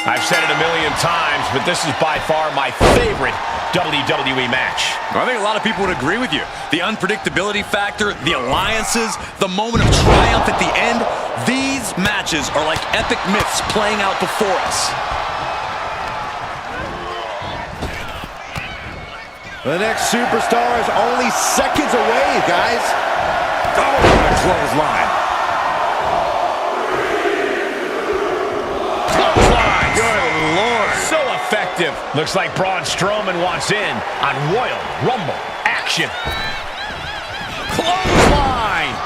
I've said it a million times, but this is by far my favorite WWE match. I think a lot of people would agree with you. The unpredictability factor, the alliances, the moment of triumph at the end. These matches are like epic myths playing out before us. The next superstar is only seconds away, guys. Oh, what a clothesline. Clothesline. Good Lord. So effective. Looks like Braun Strowman wants in on Royal Rumble action. Clothesline.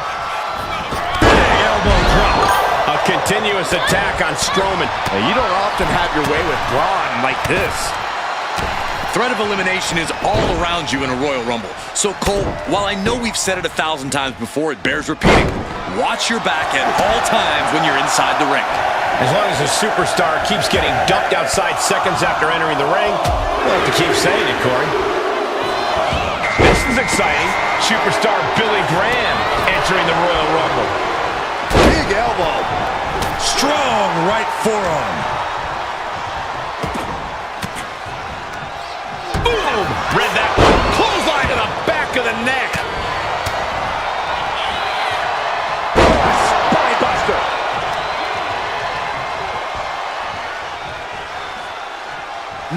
Big elbow drop. A continuous attack on Strowman. Now, you don't often have your way with Braun like this. Threat of elimination is all around you in a Royal Rumble. So, Cole, while I know we've said it 1,000 times before, it bears repeating. Watch your back at all times when you're inside the ring. As long as a superstar keeps getting dumped outside seconds after entering the ring, we'll have to keep saying it, Corey. This is exciting. Superstar Billy Graham entering the Royal Rumble. Big elbow. Strong right forearm. Boom! Read that one. Clothesline to the back of the neck. Spine buster.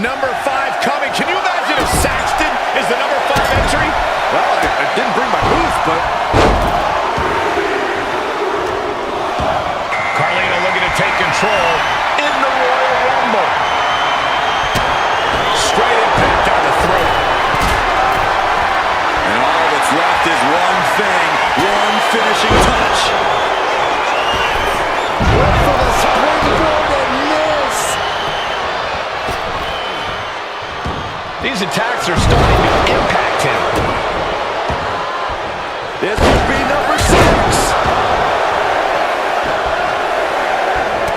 Number 5 coming. Can you imagine if Saxton is the number 5 entry? Well, I didn't bring my booth, but... Carlino looking to take control in the Royal Rumble. Straight impact on the throat. And all that's left is one thing, one finishing touch. Went for the springboard and miss. These attacks are starting to impact him. This could be number 6.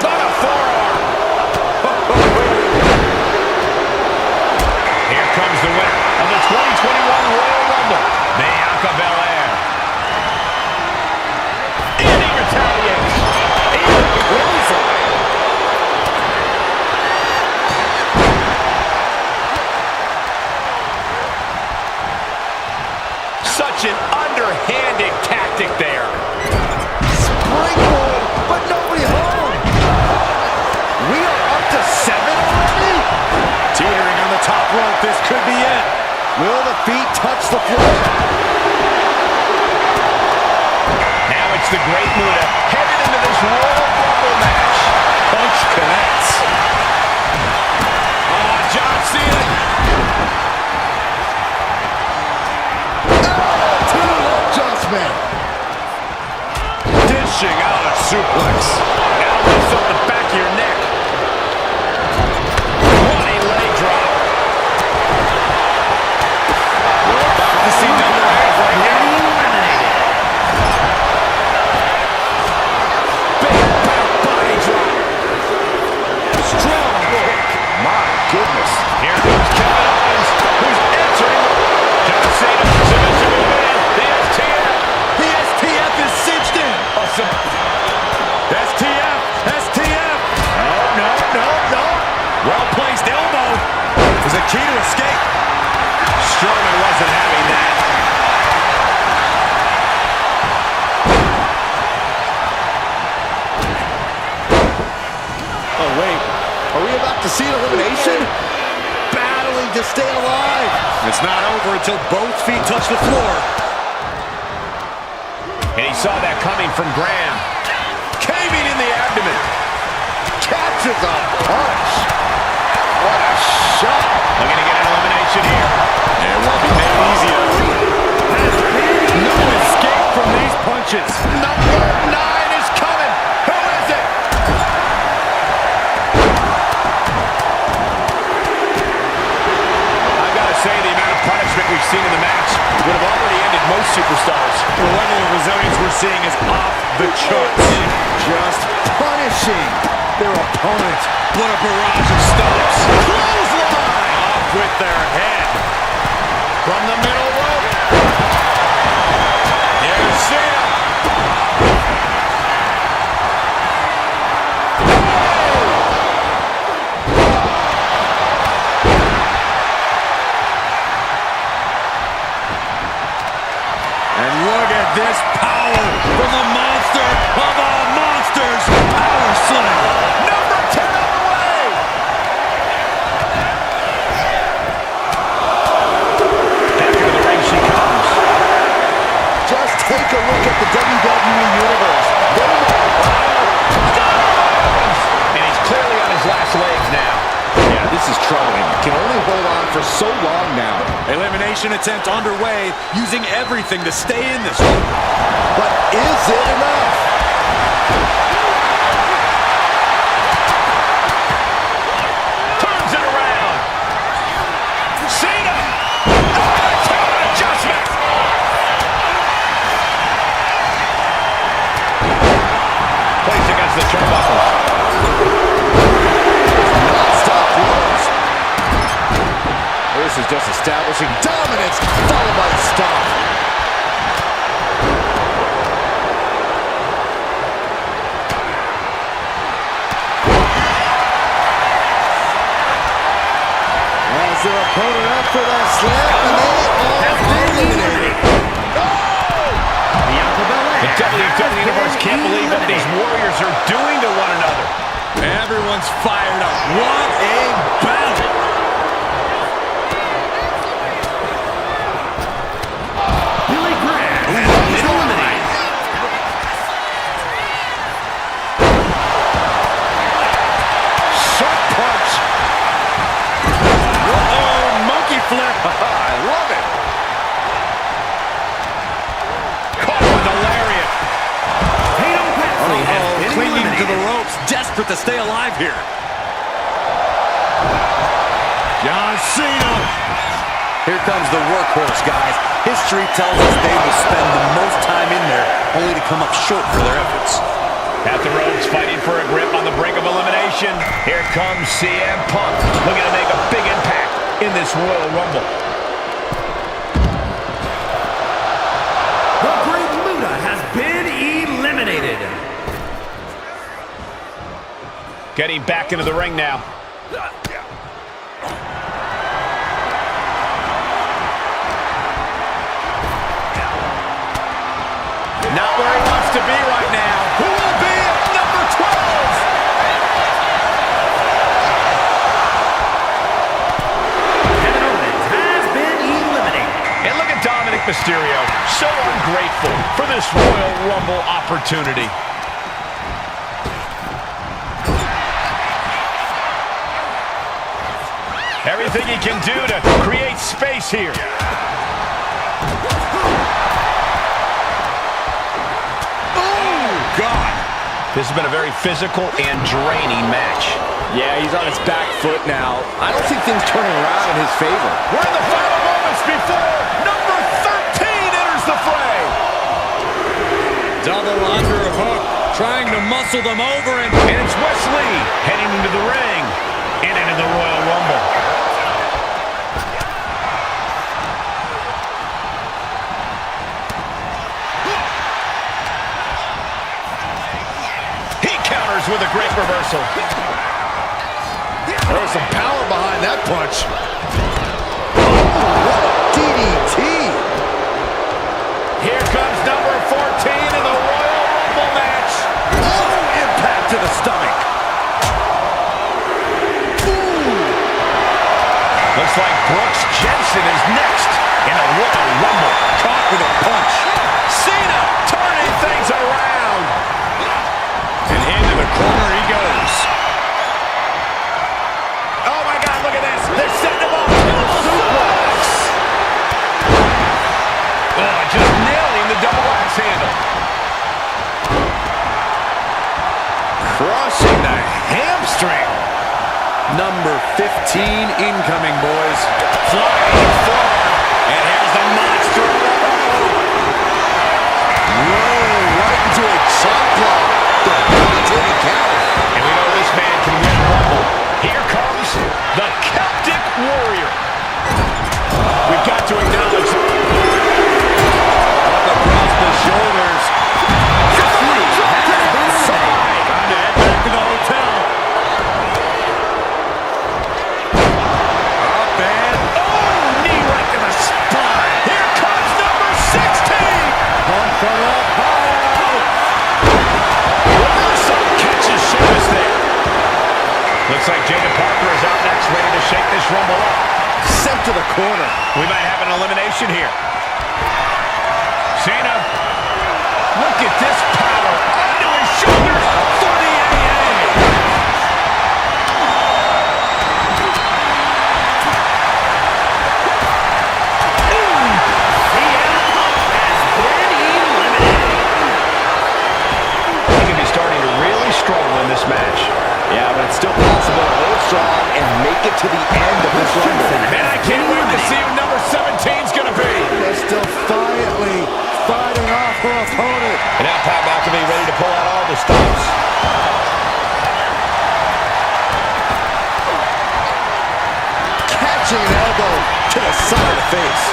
On a forearm. Here comes the winner of the 2021 Royal Rumble, Bianca Belair. And he retaliates. Even clothesline. Such an underhanded tactic there. Springboard, but nobody home. We are up to 7 already? Teetering on the top rope, this could be it. Will the feet touch the floor? Now it's the Great Muta headed into this Royal Rumble match. Punch connects. Oh, John Cena. Adjustment. Dishing out a suplex. Now lifts up the back of your neck. Running leg drop. We're about to see number 8 right now. Eliminated. Big back body drop. Strong kick. My goodness. Here comes Kevin Owens, who's entering. John Cena submission to win. The STF. The STF is cinched in. Awesome. STF, STF. No. Well-placed elbow is a key to escape. Strowman wasn't having that. Oh, wait. Are we about to see an elimination? Battling to stay alive. It's not over until both feet touch the floor. And he saw that coming from Graham. Caving in the abdomen. Catches a punch. What a shot. Looking to get an elimination here. It won't be made easier. No escape from these punches. Number 9 is coming. Who is it? I've got to say, the amount of punishment we've seen in the match would have already ended most superstars. The level of resilience we're seeing is off the charts. Just punishing their opponent. What a barrage of stomps. Clothesline! Off with their head. From the middle rope. Here's Cena. this power from the monster of all monsters, Power Slam. Number 10 on the way. Back into the ring she comes. Just take a look at the WWE Universe. And he's clearly on his last legs now. Yeah, this is troubling. Can only hold on for so long now. Elimination attempt underway, using everything to stay in this one. But is it enough? Turns it around. Cena. Talent adjustment. Placed against the turnbuckles. Non-stop blows. This is just establishing dominance, followed by the stomp. As their opponent up for that slam, and they are eliminated. The WWE Universe can't believe what these warriors are doing to one another. Everyone's fired up. What a battle! Billy Graham is eliminated. Sharp punch. Oh, monkey flip. I love it. Caught with a lariat. Tatum Paxley has been Clinging to the eliminated. ropes, desperate to stay alive here. John Cena. Here comes the workhorse, guys. History tells us they will spend the most time in there, only to come up short for their efforts. At the ropes, fighting for a grip on the brink of elimination. Here comes CM Punk, looking to make a big impact in this Royal Rumble. The Great Muta has been eliminated. Getting back into the ring now. Not where he wants to be right now. Who will be at number 12? Kevin Owens has been eliminated. And look at Dominic Mysterio, so ungrateful for this Royal Rumble opportunity. Everything he can do to create space here. God. This has been a very physical and draining match. Yeah, he's on his back foot now. I don't see things turning around in his favor. We're in the final moments before number 13 enters the fray. Double underhook, trying to muscle them over, and it's Wesley heading into the ring and into the Royal Rumble. He counters with a great reversal. There was some power behind that punch. Oh, what a DDT. Here comes number 14 in the Royal Rumble match. Oh, impact to the stomach. Ooh. Looks like Brooks Jensen is next in the Royal Rumble. caught with a punch. Cena turning things around. And into the corner he goes. Oh my God, look at this. They're setting him up. Suplex. Oh, just nailing the double axe handle. Crushing the hamstring. Number 15 incoming, boys. Flying forward. And here's the monster. Whoa, right into a chop block. The devastating counter. And we know this man can win a Rumble. Here comes the Celtic Warrior. We've got to acknowledge Up across the shoulders. side. Time to head back to the hotel. Up and Oh, knee right to the spine. Here comes number 16. Punk shake this Rumble up. Sent to the corner. We might have an elimination here. Cena. Look at this power. Onto his shoulders for the AA. He could be starting to really struggle in this match. Yeah, but it's still possible to hold strong and make it to the end of this Rumble. Man, I can't wait to see who number 17 is going to be. They're still quietly fighting off her opponent. And now Pat McAfee ready to pull out all the stops. Catching an elbow to the side of the face.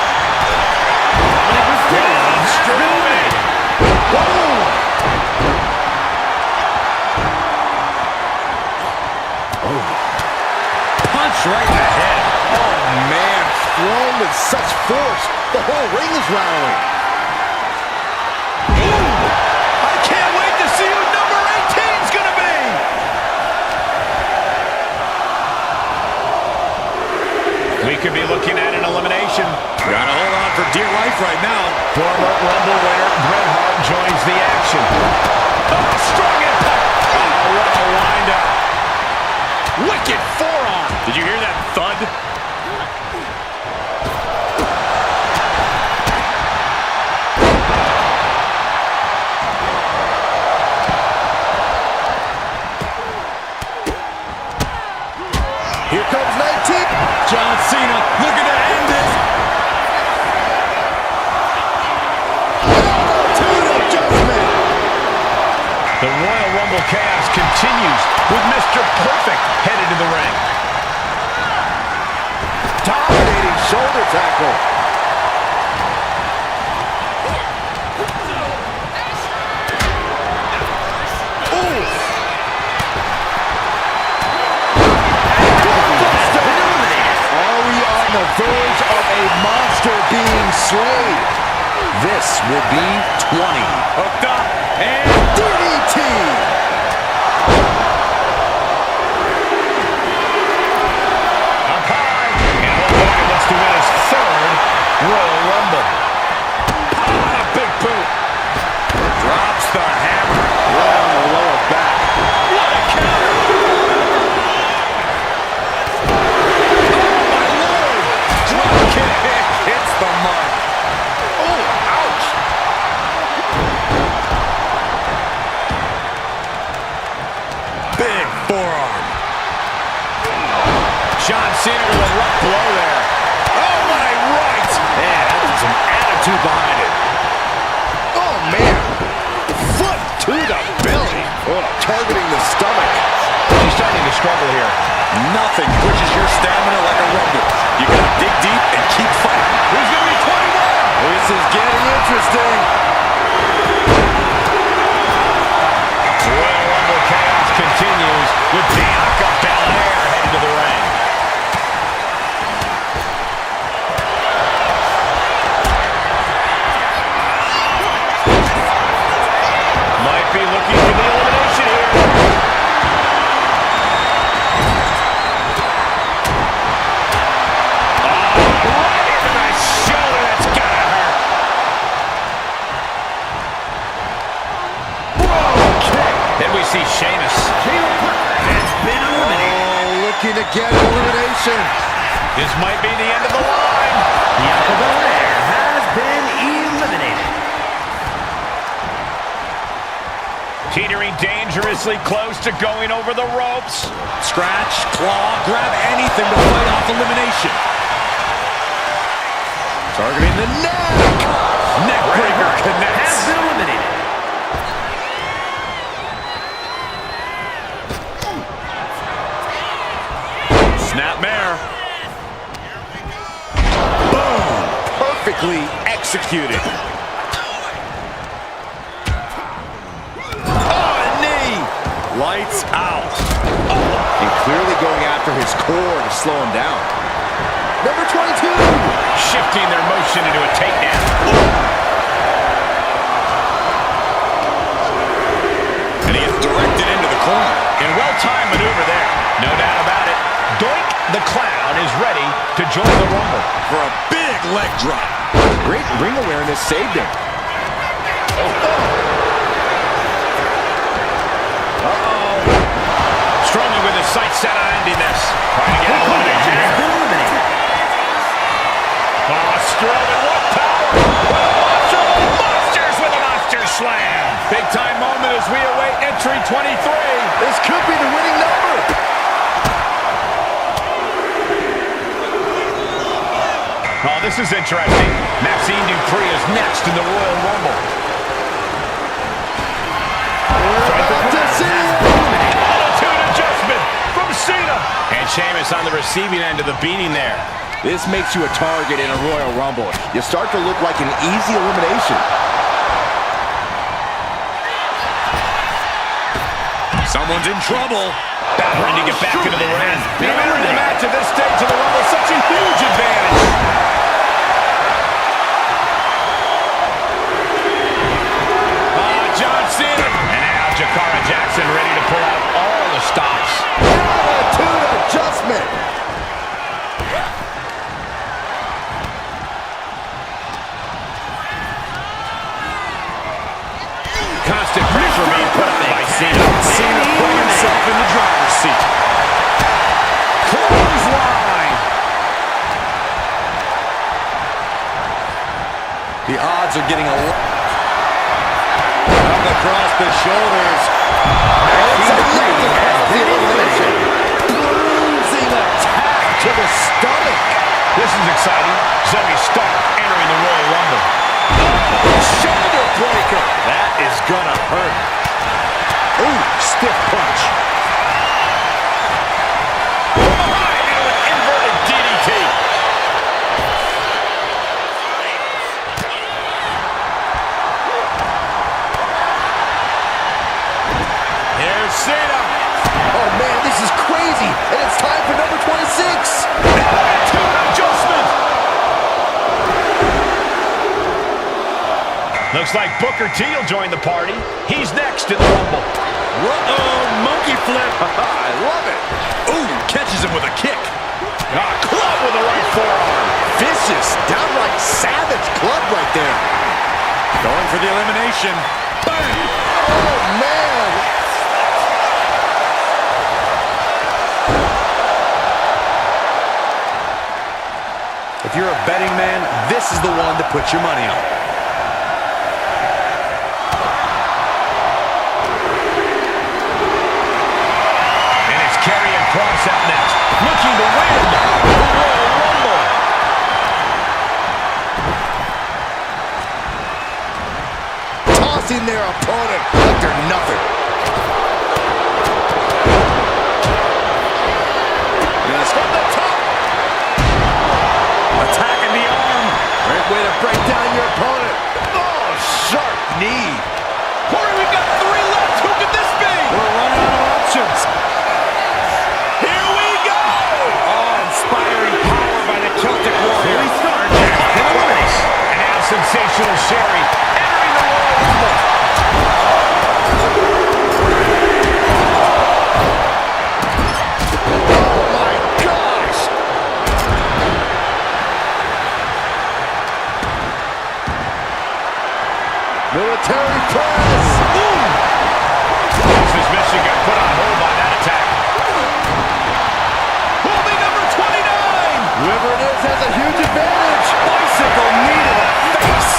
Punch right in the head. Oh, man, thrown with such force. The whole ring is rattling. I can't wait to see who number 18 is going to be. We could be looking at an elimination. Gotta hold on for dear life right now. Former Rumble winner Bret Hart joins the action. Oh, strong impact. Oh, what a wind-up. Wicked forearm. Did you hear that thud? Here comes 19. John Cena looking to end this. Attitude adjustment. The Royal Rumble chaos continues with Mr. Perfect headed to the ring. Dominating shoulder tackle. Are we on the verge of a monster being slain? This will be 20. Hooked up and DDT. up high. And Hulk Hogan wants to win his third Royal Rumble. Ah, a big boot. Drops the hammer. Right on the lower back. What a counter. Oh, my Lord. Drop kick hits the mark. Oh, ouch. Big forearm. John Cena with a rough blow there. Oh, my right. Man, that was some attitude behind it. Oh, man. Foot to the belly. Oh, targeting the stomach. She's starting to struggle here. Nothing pushes your stamina like a rumble. You gotta dig deep and keep fighting. Who's going to be 21? This is getting interesting. Royal Rumble chaos continues with Bianca Belair heading to the ring. Might be looking for the elimination here. Right into the shoulder. That's gotta hurt. Whoa, kick. Then we see Sheamus. Has been eliminated. Oh, looking to get an elimination. This might be the end of the line. Bianca Belair has been eliminated. Teetering dangerously close to going over the ropes. Scratch, claw, grab anything to fight off elimination. Targeting the neck. Neckbreaker Has connects. been eliminated. Snapmare. Perfectly executed. Oh, a knee. Lights out. And clearly going after his core to slow him down. Number 22. Shifting their motion into a takedown. And he gets directed into the corner. And well-timed maneuver there. No doubt about it. Doink the Clown join the Rumble. For a big leg drop. Great ring awareness saved him. Strowman with his sights set on ending this. Trying to get an elimination Has here. been eliminated. Oh, Strowman, what power! Monsters with a monster slam. Big time moment as we await entry 23. This could be the winning number. Oh, this is interesting. Maxine Dupree is next in the Royal Rumble. We're about to see it. Attitude adjustment from Cena. And Sheamus on the receiving end of the beating there. This makes you a target in a Royal Rumble. You start to look like an easy elimination. Someone's in trouble. Battling to get back into the ring. Entering the match at this stage of the Rumble, such a huge advantage. John Cena. And now Jakara Jackson ready to pull out all the stops. Attitude adjustment. Constant pressure being put on by Cena. Cena put himself in the driver's seat. Clothesline. The odds are getting a lot. Up across the shoulders. It's a the elimination. Bruising attack to the stomach. This is exciting. Zoe Stark entering the Royal Rumble. Shoulder breaker. That is gonna hurt. Ooh, stiff punch. From behind into an inverted DDT. Here's Cena. Oh man, this is crazy. And it's time for number 26. Attitude adjustment. Looks like Booker T will join the party. He's next in the Rumble. Uh-oh, monkey flip. I love it. Ooh, catches him with a kick. Club with the right forearm. Vicious, downright savage club right there. Going for the elimination. Bang! Oh man. If you're a betting man, this is the one to put your money on. Karrion Kross out next, looking to win the Royal Rumble. Tossing their opponent like they're nothing. Yes, from the top. Attacking the arm. Great way to break down your opponent. Oh, sharp knee. Corey, we've got 3 left. Who could this be? We're running out of options. Inspiring power by the Celtic Warrior. Here we start. And now sensational Sherry entering the Royal Rumble. Oh my gosh. Military press. This mission got put on hold by that attack. Holding number 29. Whoever it is has a huge advantage. Bicycle knee to the face.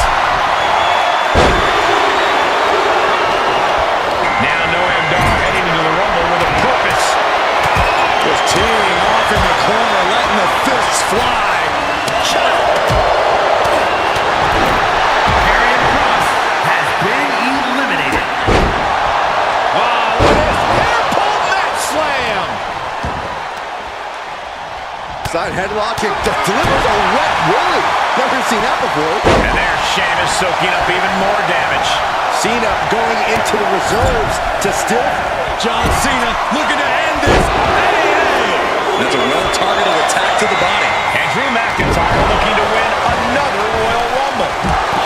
Now Noam Dar heading into the Rumble with a purpose. Just teeing off in the corner, letting the fists fly. Karrion Kross has been eliminated. Wow, look at this hair pull mat slam. Side headlock and delivers a wet willy. Never seen that before. And there's Sheamus soaking up even more damage. Cena going into the reserves to still. John Cena looking to end this. Hey! That's a well-targeted attack to the body. And Drew McIntyre looking to win another Royal Rumble.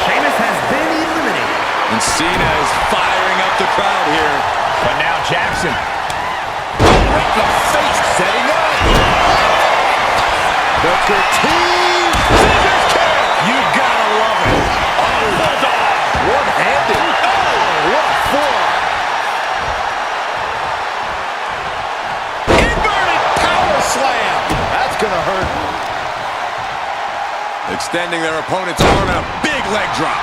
Sheamus has been eliminated. And Cena is firing up the crowd here. But now Jackson. Right in the face, setting up. Booker T. Scissors kick. You gotta love it. Oh, bulldog. One-handed. Oh, what a forearm. Inverted power slam. That's gonna hurt. Extending their opponent's arm and a big leg drop.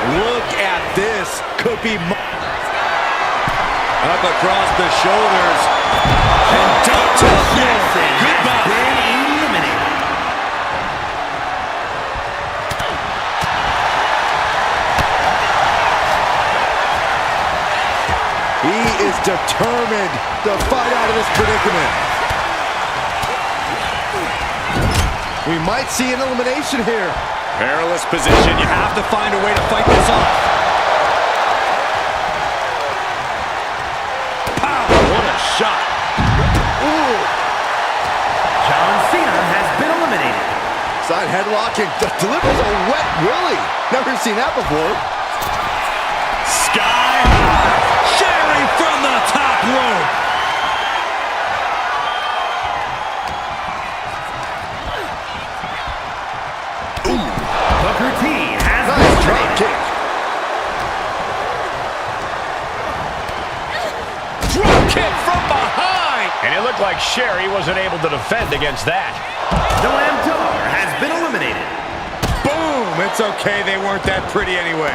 Look at this. Could be Up across the shoulders. And down to the floor. Goodbye. Been eliminated. He is determined to fight out of this predicament. We might see an elimination here. Perilous position. You have to find a way to fight this off. Pow! What a shot. Ooh. John Cena has been eliminated. Side headlock and delivers a wet willy. Never seen that before. Sky high. Sherry from the top rope. Booker T has been Nice drop eliminated. kick. Drop kick from behind. And it looked like Sherry wasn't able to defend against that. Noam Dar has been eliminated. Boom! It's okay. They weren't that pretty anyway.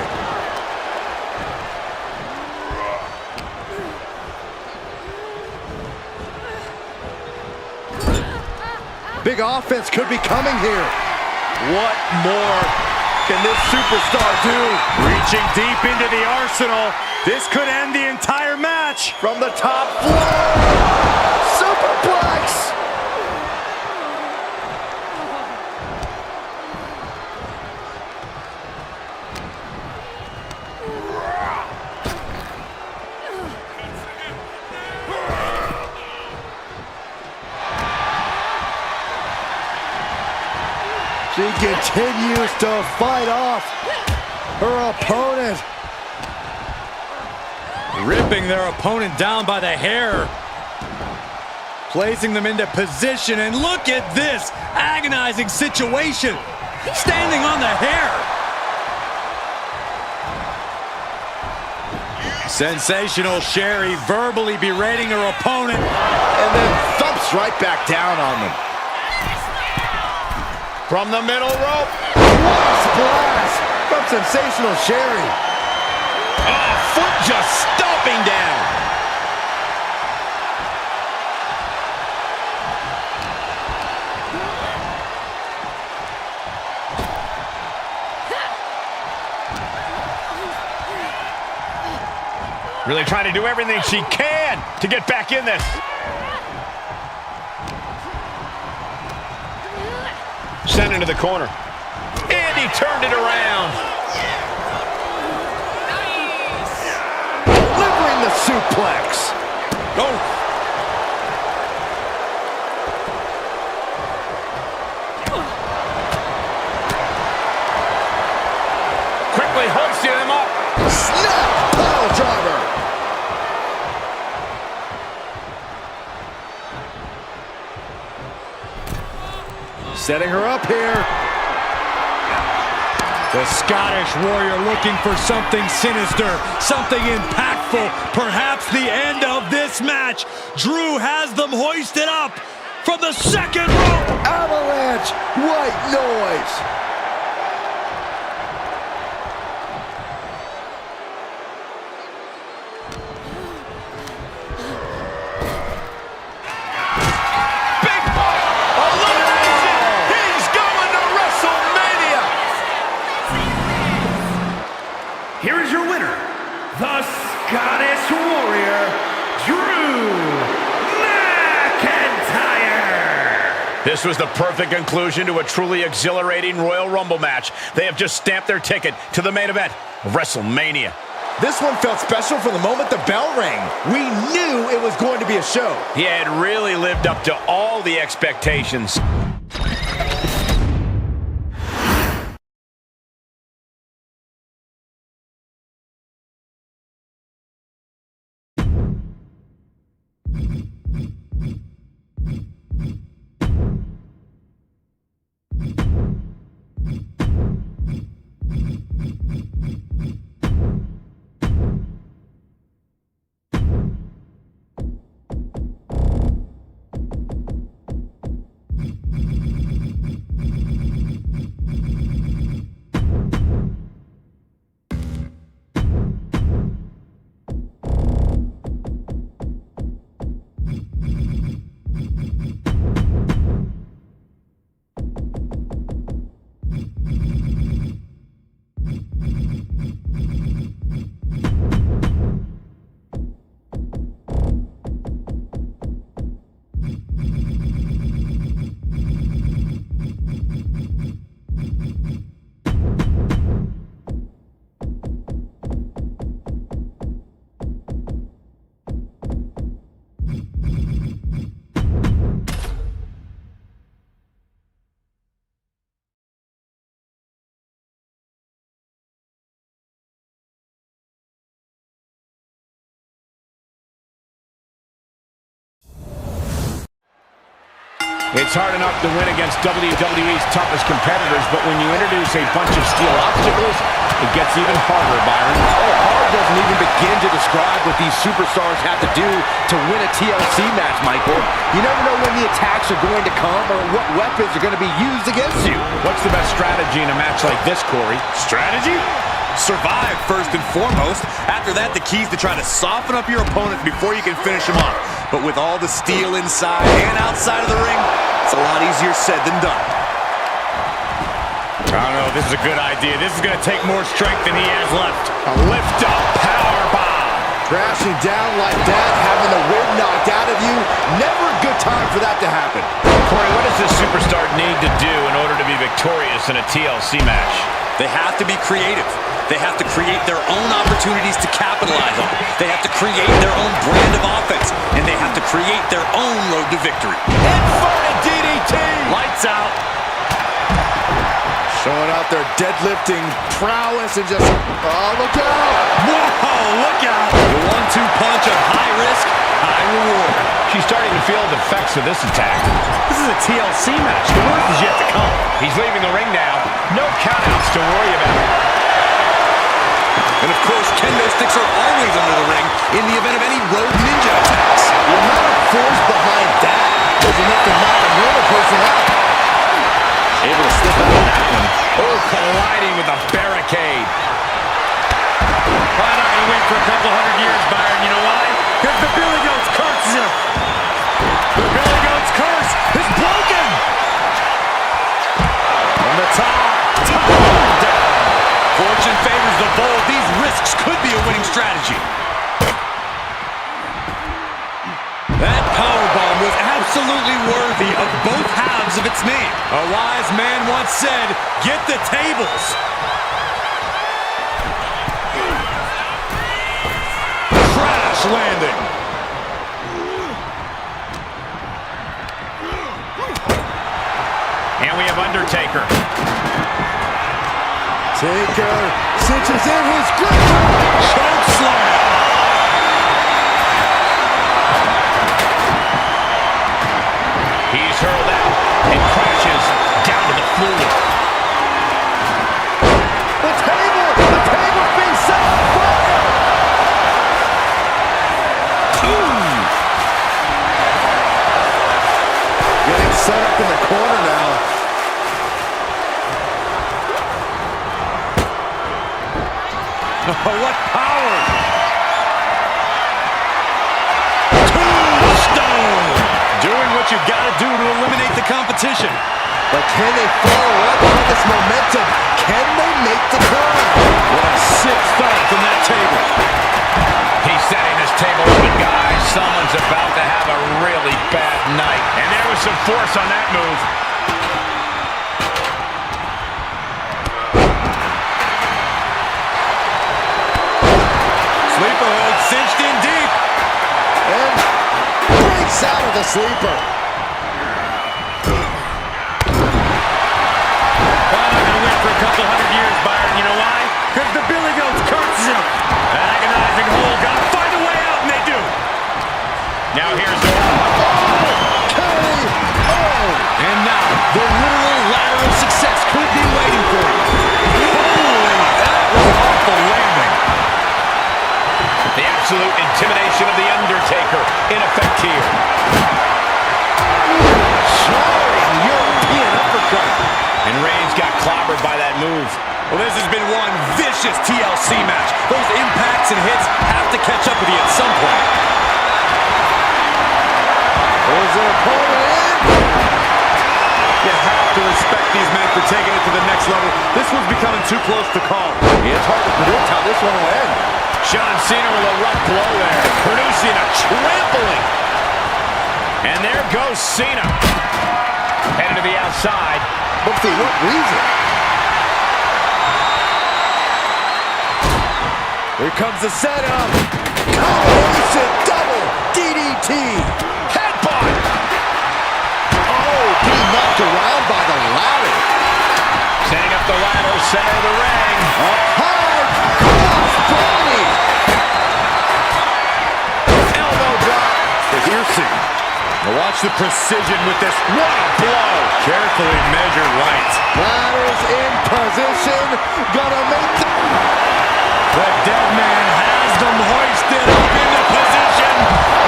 Big offense could be coming here. What more can this superstar do? Reaching deep into the arsenal. This could end the entire match. From the top floor. Superplex. She continues to fight off her opponent. Ripping their opponent down by the hair. Placing them into position, and look at this agonizing situation. Standing on the hair. Sensational Sherry verbally berating her opponent. And then thumps right back down on them. From the middle rope. What a splash from Sensational Sherry. Oh, foot just stomping down. Really trying to do everything she can to get back in this. Sent into the corner. And he turned it around. Delivering the suplex. Oh. Quickly hoisting him up. Snap pile driver. Setting her up here. The Scottish Warrior looking for something sinister, something impactful, perhaps the end of this match. Drew has them hoisted up from the second rope. Avalanche. White noise. Here is your winner, the Scottish Warrior, Drew McIntyre. This was the perfect conclusion to a truly exhilarating Royal Rumble match. They have just stamped their ticket to the main event of WrestleMania. This one felt special from the moment the bell rang. We knew it was going to be a show. He had really lived up to all the expectations. It's hard enough to win against WWE's toughest competitors, but when you introduce a bunch of steel obstacles, it gets even harder, Byron. Oh, hard doesn't even begin to describe what these superstars have to do to win a TLC match, Michael. You never know when the attacks are going to come or what weapons are going to be used against you. What's the best strategy in a match like this, Corey? Strategy? Survive first and foremost. After that, the key is to try to soften up your opponent before you can finish him off. But with all the steel inside and outside of the ring, it's a lot easier said than done. I don't know, this is a good idea. This is going to take more strength than he has left. A lift-up power bomb. Crashing down like that, having the wind knocked out of you, never a good time for that to happen. Corey, what does this superstar need to do in order to be victorious in a TLC match? They have to be creative. They have to create their own opportunities to capitalize on. They have to create their own brand of offense. And they have to create their own road to victory. Inverted DDT! Lights out. Showing out their deadlifting prowess and just, oh, look out! Whoa, look out. The 1-2 punch of high risk, high reward. She's starting to feel the effects of this attack. This is a TLC match. The worst is yet to come. He's leaving the ring now. No countouts to worry about. And of course, kendo sticks are always under the ring in the event of any road ninja attacks. The amount of force behind that was enough to knock a normal person out. Able to slip out of that one. Oh, colliding with a barricade. Why not? He went for a couple hundred years, Byron. You know why? Because the Billy Goat's curse is him. The Billy Goat's curse is broken. From the top down. Fortune favors the bold. These risks could be a winning strategy. That powerbomb was absolutely worthy of both halves of its name. A wise man once said, get the tables. Crash landing. And we have Undertaker. Taker cinches in his grip. Choke slam. He's hurled out and crashes down to the floor. The table's being set on fire. Getting set up in the corner now. Oh, what power! Tombstone! Doing what you gotta do to eliminate the competition. But can they follow up on this momentum? Can they make the climb? What a sick thud from that table. He's setting this table open, guys. Someone's about to have a really bad night. And there was some force on that move. Sleeper hold cinched in deep. And breaks out of the sleeper. Why not gonna win for a couple hundred years, Byron? You know why? Because the Billy Goat's curse is him. An agonizing hold. Gotta find a way out, and they do. Now here's the And now, the literal ladder of success could be waiting for you. Holy, that was an awful landing. The absolute intimidation of The Undertaker in effect here. Soaring European uppercut. And Reigns got clobbered by that move. Well, this has been one vicious TLC match. Those impacts and hits have to catch up with you at some point. Pulls their opponent in. You have to respect these men for taking it to the next level. This one's becoming too close to call. It's hard to predict how this one will end. John Cena with a rough blow there, producing a trampling. And there goes Cena. Headed to the outside. But for what reason? Here comes the setup. Combination double DDT. Headbutt. Oh, being knocked around by the ladder. Setting up the ladder, center of the ring. Up high. Crossbody. Elbow drop. The piercing. Now watch the precision with this. What a blow! Carefully measured right. Ladder's in position. Gonna make The dead man has them hoisted up into position.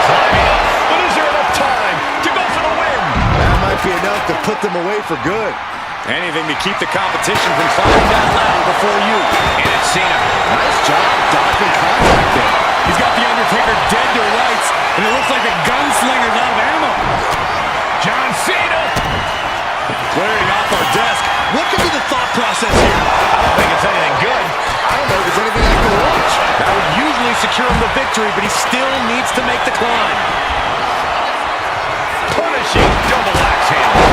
Climbing up, but is there enough time to go for the win? That might be enough to put them away for good. Anything to keep the competition from climbing that ladder before you. And it's Cena. Nice job dodging contact there. He's got The Undertaker dead to rights, and it looks like the gunslinger's out of ammo. John Cena. Clearing off our desk. What could be the thought process here? I don't think it's anything good. I don't know if there's anything I can watch. That would usually secure him the victory, but he still needs to make the climb. Punishing double axe handle.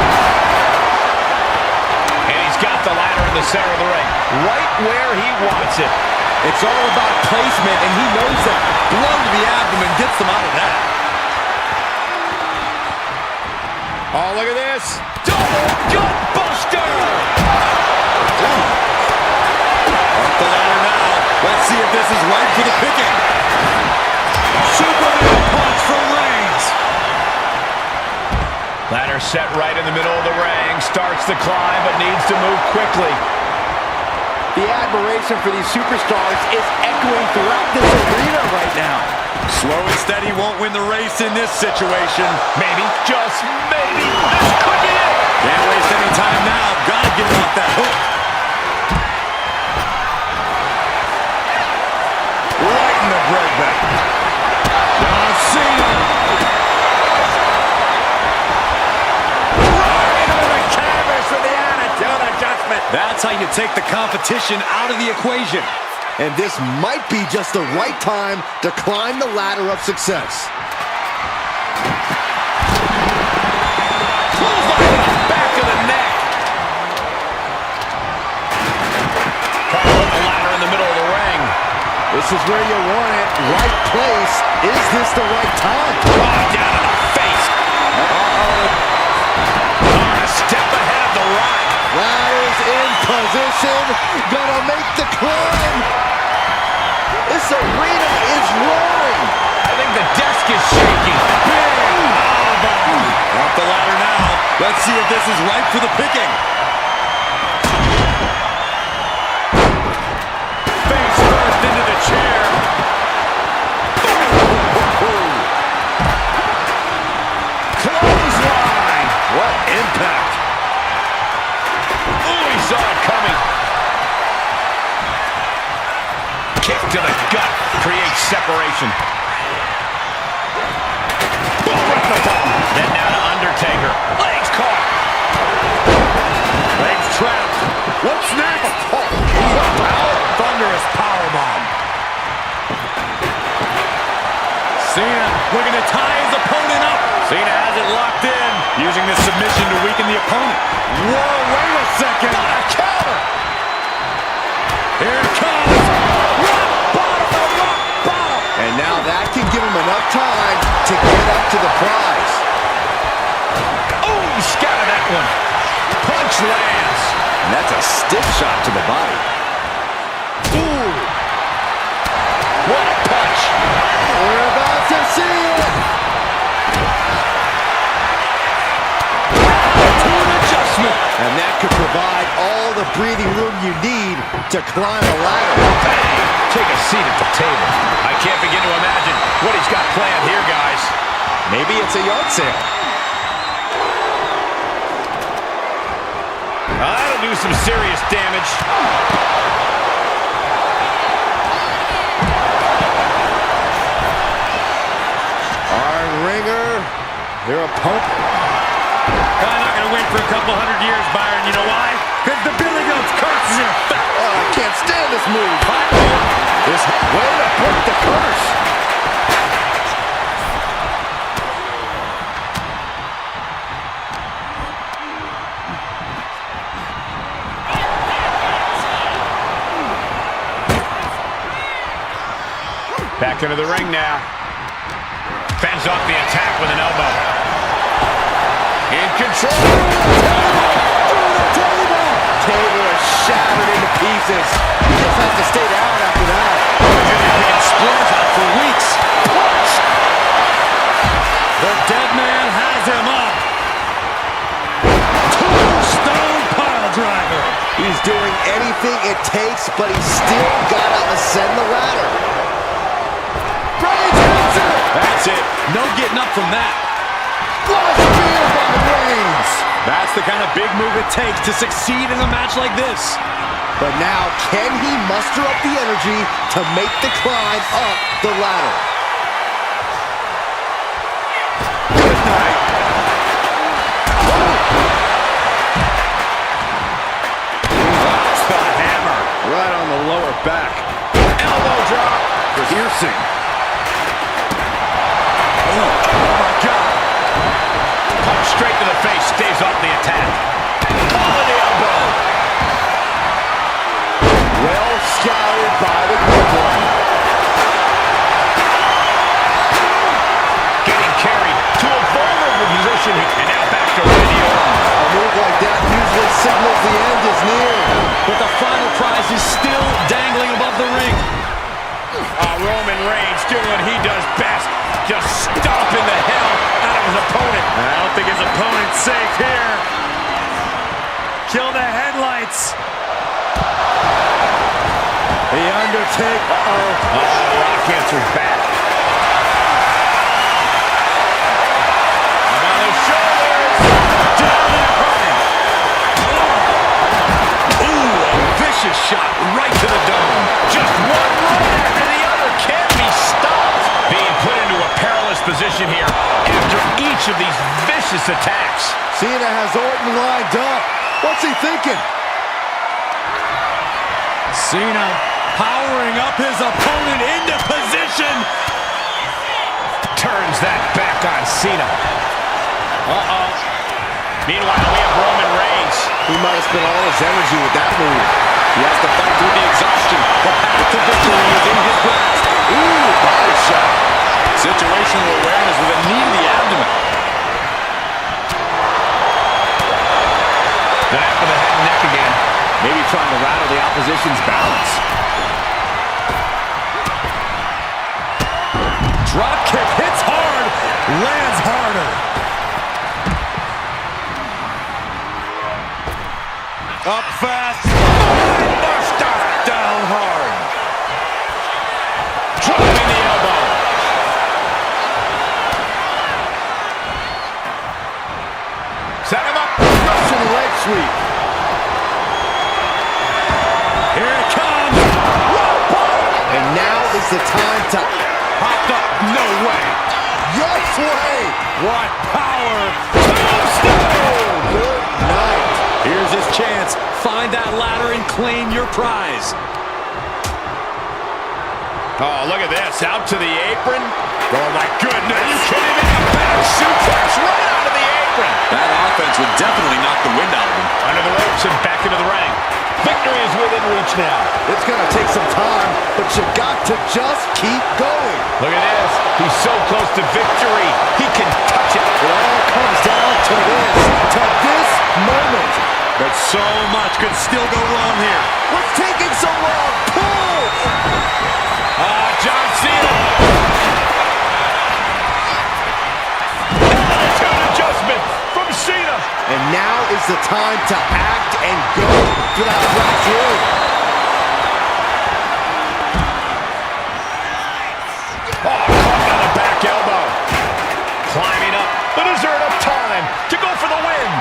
And he's got the ladder in the center of the ring, right where he wants it. It's all about placement, and he knows that. Blow to the abdomen gets them out of that. Oh, look at this. Double gut buster. Up the ladder now. Let's see if this is right for the picking. Superman punch from Reigns. Ladder set right in the middle of the ring. Starts the climb, but needs to move quickly. The admiration for these superstars is echoing throughout this arena right now. Slow and steady won't win the race in this situation. Maybe, just maybe, this could be it. Can't waste any time now. Gotta get him off that hook. Right in the breadbag. John Cena. Right into the canvas for the attitude adjustment. That's how you take the competition out of the equation. And this might be just the right time to climb the ladder of success. Clothesline to the back of the neck. Trying to put the ladder in the middle of the ring. This is where you want it. Right place. Is this the right time? Oh, down to the face. A step ahead of the Rock. Ladder's in position. Gonna make the climb. This arena is roaring. I think the desk is shaking. Up the ladder now. Let's see if this is right for the picking. Face first into the chair. Clothesline. What impact. Oh, he saw it coming. Kick to the gut creates separation. Boom, right the button. Then now to Undertaker. Legs caught. Legs trapped. What's next? Thunderous powerbomb. Cena looking to tie his opponent up. Cena has it locked in, using this submission to weaken the opponent. Whoa, wait a second. Not a counter. Here it comes. Rock bottom. And now that can give him enough time to get up to the prize. Oh, he scattered that one. Punch lands. And that's a stiff shot to the body. Ooh. What a punch. We're about to see it. Attitude adjustment. And that could provide all the breathing room you need to climb a ladder. Bang. Take a seat at the table. I can't begin to imagine what he's got planned here, guys. Maybe it's a yard sale. That'll do some serious damage. Our ringer, their opponent. Probably not going to win for a couple hundred years, Byron. You know why? Because the Billy Goats curse is in effect. Oh, I can't stand this move. This way to break the curse. Back into the ring now. Fends off the attack with an elbow. In control. Table is shattered into pieces. He just has to stay down after that. Picking splinters out for weeks. The dead man has anything it takes, but he's still got to ascend the ladder. Reigns hits it! That's it. No getting up from that. What a spear by Reigns! That's the kind of big move it takes to succeed in a match like this. But now, can he muster up the energy to make the climb up the ladder? Good night. That's the hammer. Right on the lower back. Elbow drop. Piercing. Oh my God. Punch straight to the face, stays off the attack. Oh, the elbow. Well scouted by the good one. Getting carried to a vulnerable position. And now back to Randy Orton. A move like that usually signals the end is near. But the final prize is still dangling above the ring. Roman Reigns doing what he does best. Just stomping the hell out of his opponent. I don't think his opponent's safe here. Kill the headlights. The Undertaker. Rock answers back. On his shoulders. Down and hurting. Ooh, a vicious shot right to the dome. Just one right after the other. Can't be stopped. Being put into a perilous position here after each of these vicious attacks. Cena has Orton lined up. What's he thinking? Cena powering up his opponent into position. Turns that back on Cena. Meanwhile, we have Roman Reigns. He might have spent all his energy with that move. He has to fight through the exhaustion. The path to victory is in his grasp. Ooh, body shot. Situational awareness with a knee to the abdomen. Then after the head and neck again. Maybe trying to rattle the opposition's balance. Drop kick hits hard, lands harder. Up fast. Buster. Down hard. Dropping the elbow. Set him up. Russian leg sweep. Here it comes. And now is the time to Popped up. No way. yes way. What power. Tombstone. Good night. Here's his chance. Find that ladder and claim your prize. Oh, look at this. Out to the apron. Oh, my goodness. Are you kidding me? A back suplex right out of the apron. That offense would definitely knock the wind out of him. Under the ropes and back into the ring. Victory is within reach now. It's going to take some time, but you got to just keep going. Look at this. He's so close to victory. He can touch it. It all comes down to this moment. But so much could still go wrong here. What's taking so long? Pull! John Cena. Attitude adjustment from Cena. And now is the time to act and go for that last word. Caught on the back elbow. Climbing up. But is there enough time to go for the win?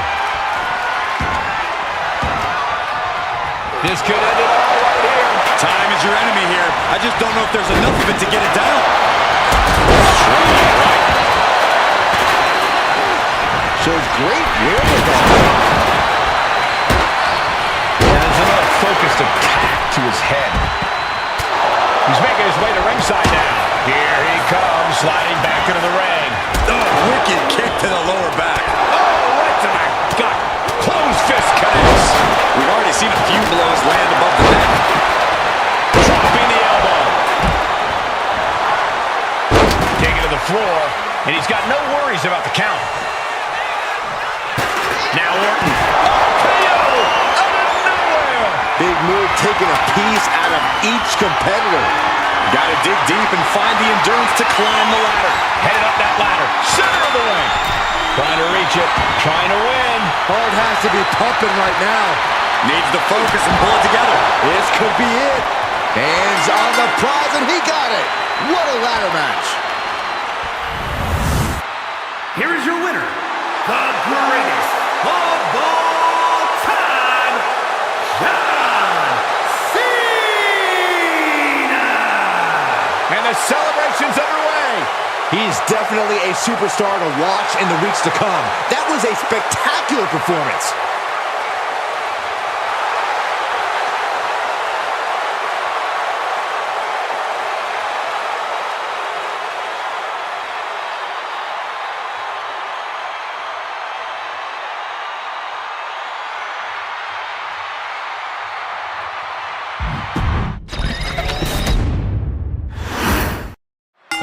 This could end it all right here. Time is your enemy here. I just don't know if there's enough of it to get it down. Shows great wherewithal. And there's another focused attack to his head. He's making his way to ringside now. Here he comes, sliding back into the ring. Oh, wicked kick to the lower back. Oh, right to the gut. Closed fist connects. We've already seen a few blows land above the neck. Dropping the elbow. Taking to the floor, and he's got no worries about the count. Now Orton. KO out of nowhere. Big move, taking a piece out of each competitor. Got to dig deep and find the endurance to climb the ladder. Headed up that ladder. Center of the ring. Trying to reach it. Trying to win. Heart has to be pumping right now. Needs to focus and pull it together. This could be it. Hands on the prize, and he got it. What a ladder match. Here is your winner, the greatest of all time, John Cena! And the celebration's underway. He's definitely a superstar to watch in the weeks to come. That was a spectacular performance.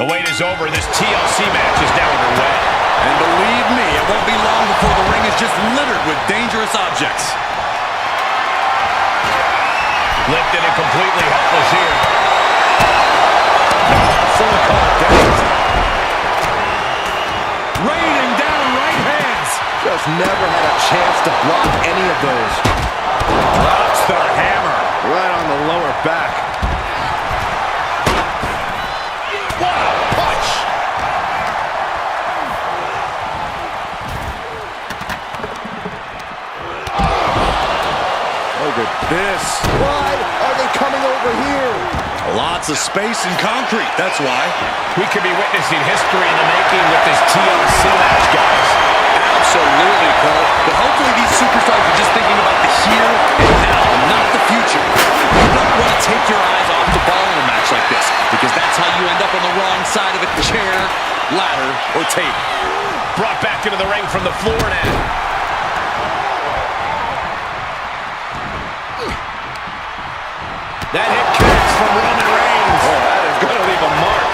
The wait is over. This TLC match is now underway. And believe me, it won't be long before the ring is just littered with dangerous objects. Lifted and completely helpless here. Someone call it down. Raining down right hands. Just never had a chance to block any of those. Drops the hammer. Right on the lower back. What a punch! Look at this. Why are they coming over here? Lots of space and concrete, that's why. We could be witnessing history in the making with this TLC match, guys. Absolutely, Cole. But hopefully these superstars are just thinking about the here and now, not the future. You don't want to take your eyes off the ball in a match like this, because that's how you end up on the wrong side of a chair, ladder, or table. Brought back into the ring from the floor now. That hit connects from Roman Reigns. Oh, that is going to leave a mark.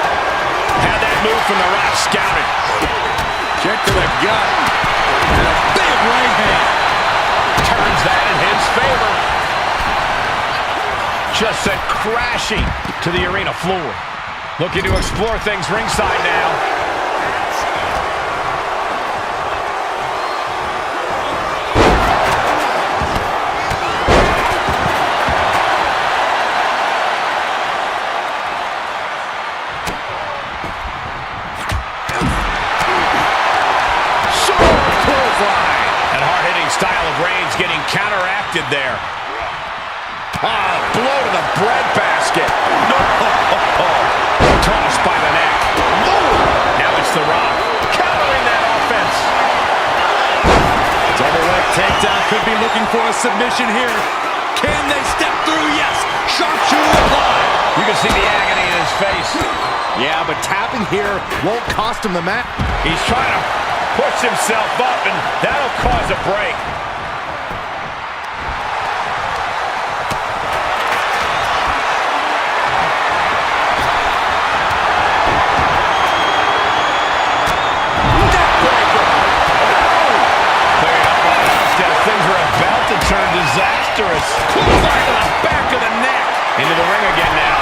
Had that move from The Rock scouted. Kick to the gut. And a big right hand. Turns that in his favor. Just sent crashing to the arena floor. Looking to explore things ringside now. Style of Reigns getting counteracted there. Ah, blow to the breadbasket. No. Tossed by the neck. Now it's The Rock countering that offense. Double leg takedown, could be looking for a submission here. Can they step through? Yes. Sharpshooter applied. You can see the agony in his face. Yeah, but tapping here won't cost him the match. He's trying to push himself up, and that'll cause a break. Turn disastrous. Right to the back of the neck. Into the ring again now.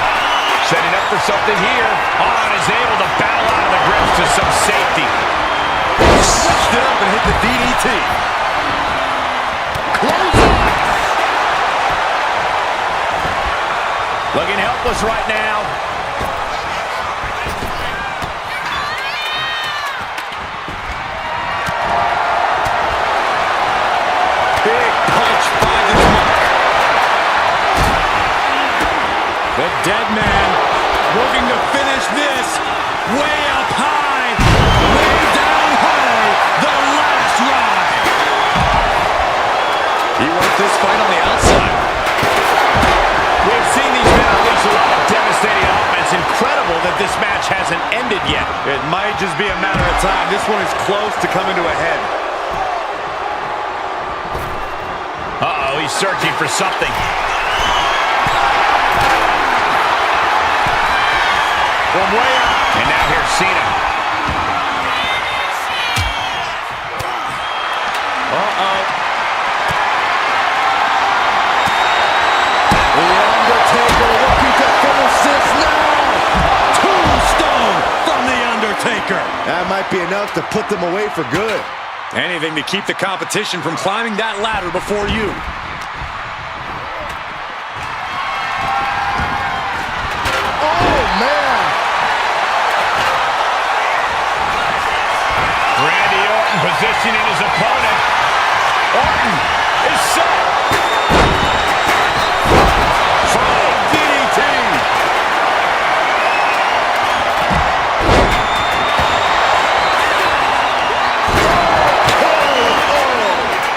Setting up for something here. And is able to battle out of the grips to some safety. Switched it up and hit the DDT. Close it. Looking helpless right now. The dead man looking to finish this way up high, way down high, the last ride. He wants this fight on the outside. We've seen these men unleash a lot of devastating offense. Incredible that this match hasn't ended yet. It might just be a matter of time. This one is close to coming to a head. Uh-oh, he's searching for something. From way up. And now here's Cena. Uh-oh. The Undertaker looking to finish this now. Tombstone from The Undertaker. That might be enough to put them away for good. Anything to keep the competition from climbing that ladder before you. positioning his opponent. Orton is set. Frog DDT.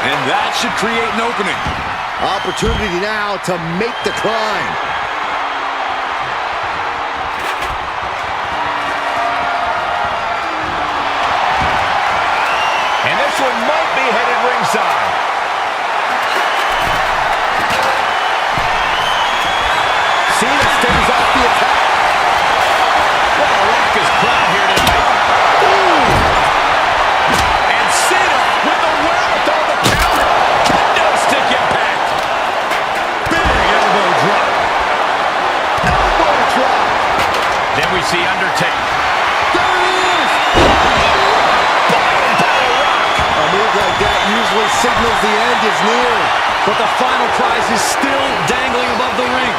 And that should create an opening. Opportunity now to make the climb. And this one might be headed ringside. Cena stays off the attack. What a raucous crowd here tonight. And Cena with the wherewithal to counter. Kendo stick impact. Big elbow drop. Elbow drop. Then we see Undertaker. There it is. A move like that usually signals the end is near. But the final prize is still dangling above the ring.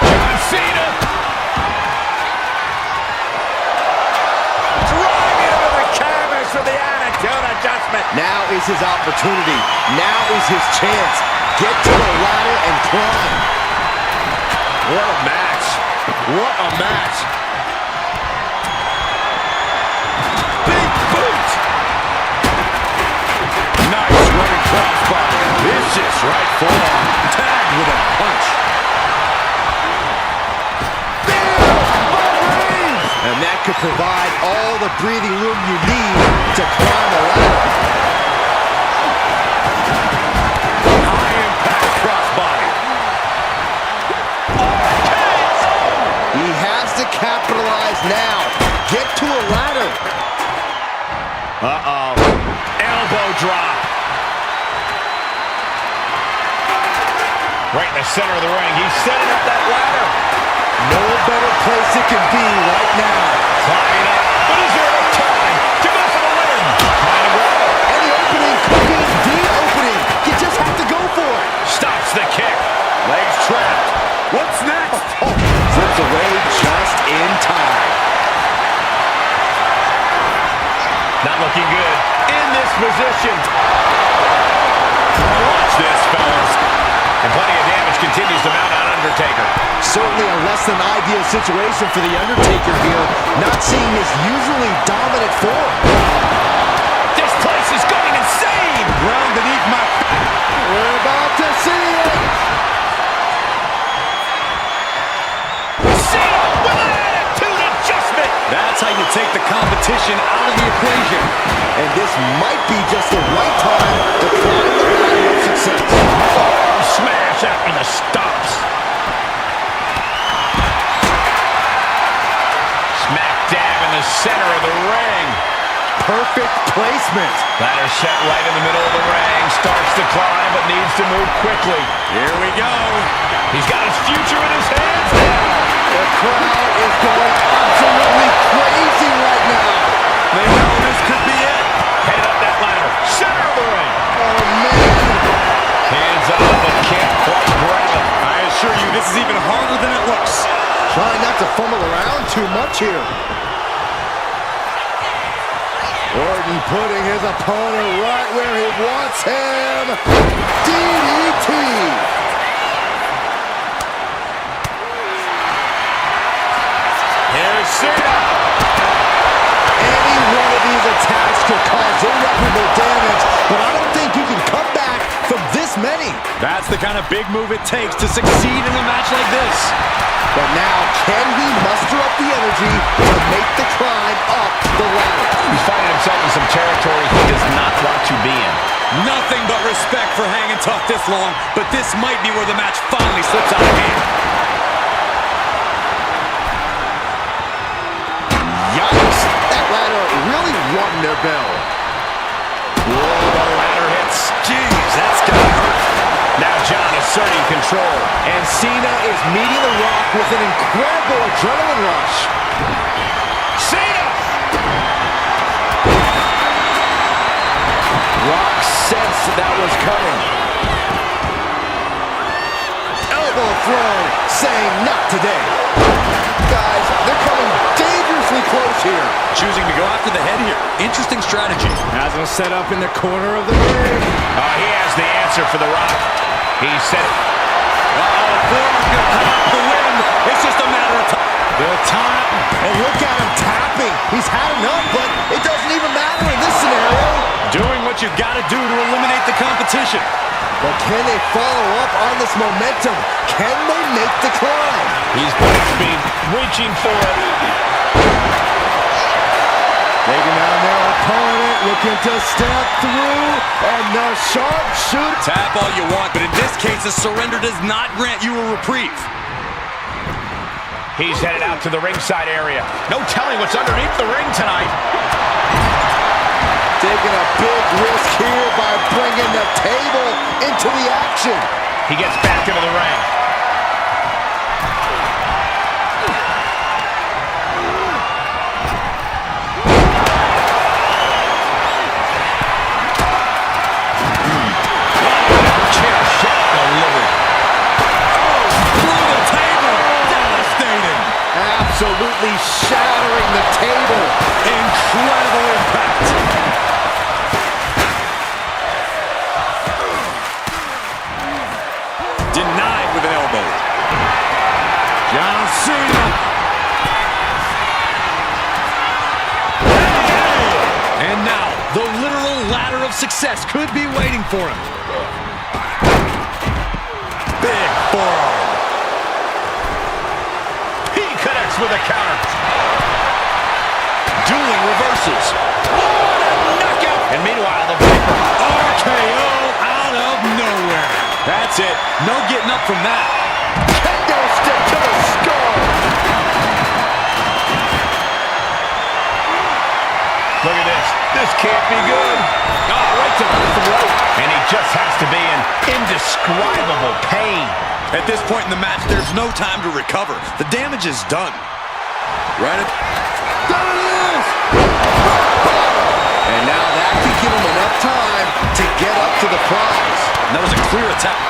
John Cena. Driving into the canvas for the attitude adjustment. Now is his opportunity. Now is his chance. Get to the ladder and climb. What a match. What a match. Big boot. Nice running crossbody. Vicious right forearm. Tagged with a punch. And that could provide all the breathing room you need to climb a ladder. High impact crossbody. He has to capitalize now. Get to a ladder. Uh-oh. Elbow drop. Right in the center of the ring. He's setting up that ladder. No better place it can be right now. Climbing up. But is there enough time to go for the win? Trying to grab it. And the opening could be the opening. You just have to go for it. Stops the kick. Legs trapped. What's next? Flips away just in time. Not looking good. In this position. Watch this, fellas. And plenty of damage continues to mount on Undertaker. Certainly a less than ideal situation for The Undertaker here. Not seeing his usually dominant form. This place is going insane. Ground beneath my... We're about to see it. Cena with an attitude adjustment. That's how you take the competition out of the equation. And this might be just the right time to climb the ladder of success. Arm smash after the stops. Smack dab in the center of the ring. Perfect placement. Ladder set right in the middle of the ring. Starts to climb, but needs to move quickly. Here we go. He's got his future in his hands now. The crowd is going absolutely crazy right now. They know this could be it. Head up that ladder. Center of the ring. Oh, man. Hands up, but can't quite grab it. I assure you, this is even harder than it looks. Trying not to fumble around too much here. Orton putting his opponent right where he wants him. DDT. Here's Cena. Any one of these attacks could cause irreparable damage, but I don't think you can come back from this many. That's the kind of big move it takes to succeed in a match like this. But now, can he muster up the energy to make the climb up the ladder? He's finding himself in some territory he does not want to be in. Nothing but respect for hanging tough this long, but this might be where the match finally slips out of hand. Yikes! That ladder really won their bell. Whoa, the ladder hits. Jeez, that's gotta hurt. Now John asserting control. And Cena is meeting The Rock with an incredible adrenaline rush. Cena! Rock sensed that was coming. Elbow throw, saying not today. Guys, they're coming dangerously close here. choosing to go after the head here. Interesting strategy. Has him set up in the corner of the ring. He has the answer for The Rock. He said it. Forearm's going to come out to win. It's just a matter of time. The time. And look at him tapping. He's had enough, but it doesn't even matter in this scenario. Doing what you've got to do to eliminate the competition. But can they follow up on this momentum? Can they make the climb? He's putting speed, reaching for it. Taking down their opponent, looking to step through, and the sharpshooter. Tap all you want, but in this case, a surrender does not grant you a reprieve. He's headed out to the ringside area. No telling what's underneath the ring tonight. Taking a big risk here by bringing the table into the action. He gets back into the ring. Chair shot delivered. Through the table. Devastating. Absolutely shattering the table. Incredible impact. Denied with an elbow. John Cena. And now, the literal ladder of success could be waiting for him. Big forearm. He connects with a counter. Dueling reverses. What a knockout! And meanwhile, the Viper. RKO out of nowhere. That's it. No getting up from that. Kendo stick to the skull. Look at this. This can't be good. Right to the throat. And he just has to be in indescribable pain. At this point in the match, there's no time to recover. The damage is done. Right at... There it is! And now that could give him enough time to get up to the prize. That was a clear attack.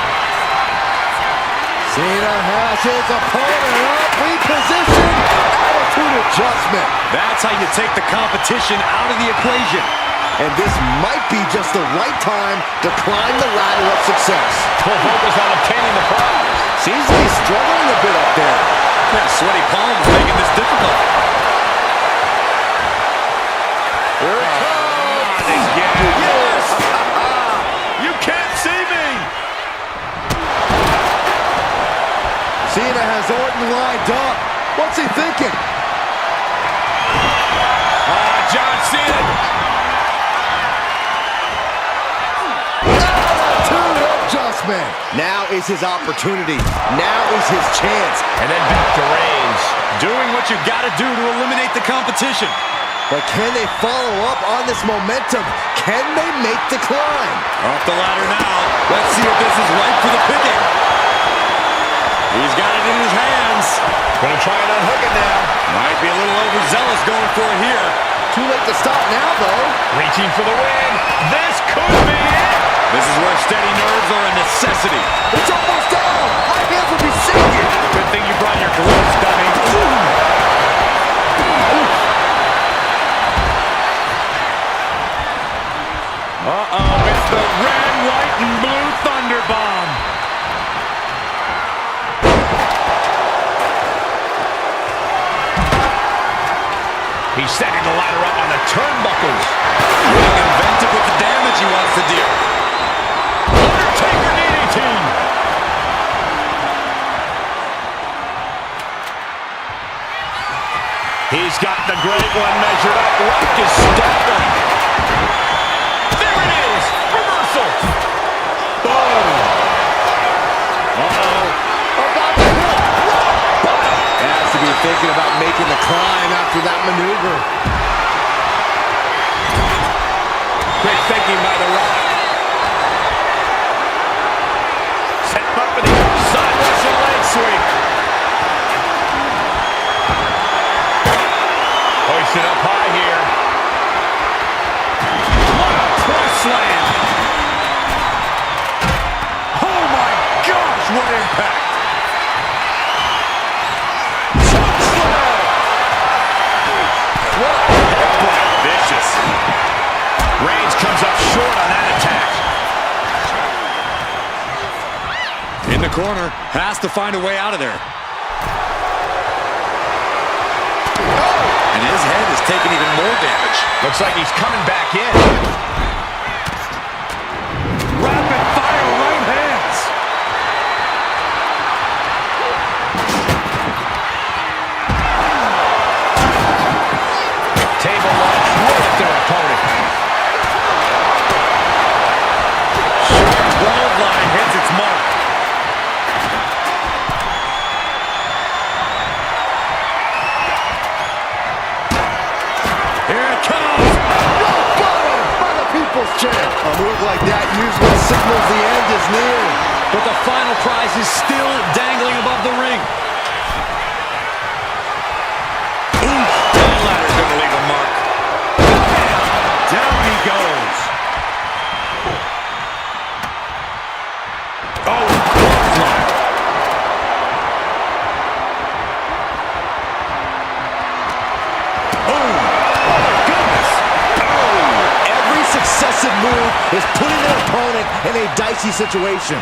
Cena has his opponent up, repositioned, attitude adjustment. That's how you take the competition out of the equation. And this might be just the right time to climb the ladder of success. Full focus on obtaining the prize. Seems to be struggling a bit up there. Yeah, sweaty palms making this difficult. Here it comes. Yes! You can't see me! Cena has Orton lined up. What's he thinking? John Cena. Attitude adjustment. Now is his opportunity. Now is his chance. And then back to Reigns. Doing what you've got to do to eliminate the competition. But can they follow up on this momentum? Can they make the climb? Off the ladder now. Let's see if this is right for the picking. He's got it in his hands. Gonna try and unhook it now. Might be a little overzealous going for it here. Too late to stop now, though. Reaching for the win. This could be it. This is where steady nerves are a necessity. It's almost down. My hands will be shaking. Good thing you brought your gloves, dummy. Uh-oh, it's the red, white, and blue Thunder Bomb. He's setting the ladder up on the turnbuckles. Getting inventive with the damage he wants to deal. Undertaker DDT. He's got the great one measured up. Rock is staggering. There it is. Reversal. Boom. Uh-oh. About to hit. Rock bottom. Has to be thinking about making the climb after that maneuver. Quick thinking by The Rock. Set him up for the side Russian leg sweep. Hoisted up high here. What a press slam. Oh my gosh, what impact! Choke slam. What a corner. Has to find a way out of there. And his head is taking even more damage. Looks like he's coming back in. Rapid fire right hands. Table launch right at their opponent. Short bloodline hits its mark. Here it comes. By the People's Champ. A move like that usually signals the end is near. But the final prize is still dangling above the ring. Oof, that ladder's gonna leave a mark. Down he goes. Oh, clothesline. Every successive move is putting their opponent in a dicey situation.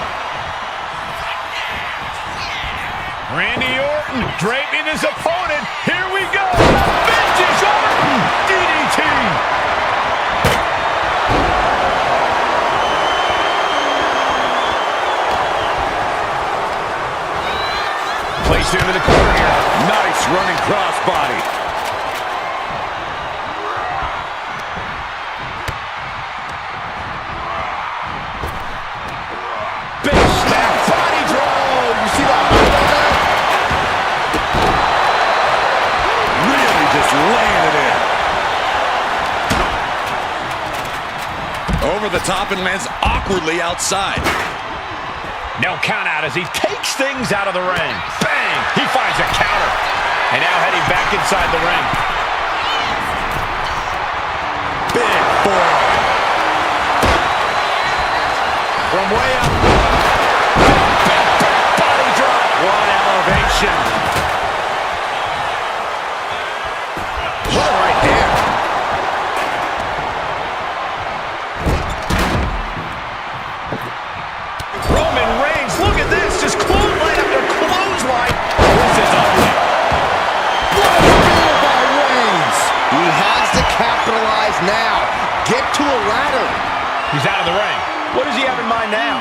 Randy Orton draping his opponent. Here we go. Vintage Orton. DDT. Placed him in the corner here. Nice running crossbody. Big snap. Body drop. You see that? Really just laying it in. Over the top and lands awkwardly outside. No count out as he takes things out of the ring. Bang! He finds a counter. And now heading back inside the ring. Big forearm. From way up. Body drop. What elevation. What right there. Roman Reigns, look at this. Just clothesline after clothesline. This is ugly. What a spear by Reigns. He has to capitalize now. Get to a ladder. He's out of the ring. What does he have in mind now?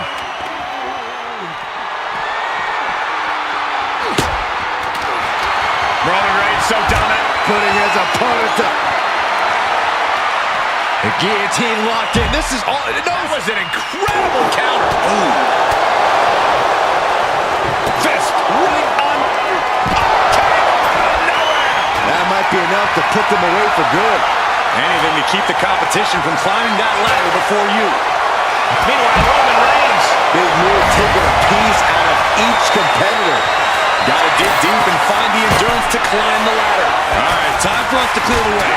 Roman Reigns so dominant. Putting his opponent to... The guillotine locked in. This is all. That was an incredible counter. Fist right on. Came out of nowhere. That might be enough to put them away for good. Anything to keep the competition from climbing that ladder before you. Meanwhile, Roman Reigns. Big move taking a piece out of each competitor. Gotta dig deep and find the endurance to climb the ladder. All right, time for us to clear the way.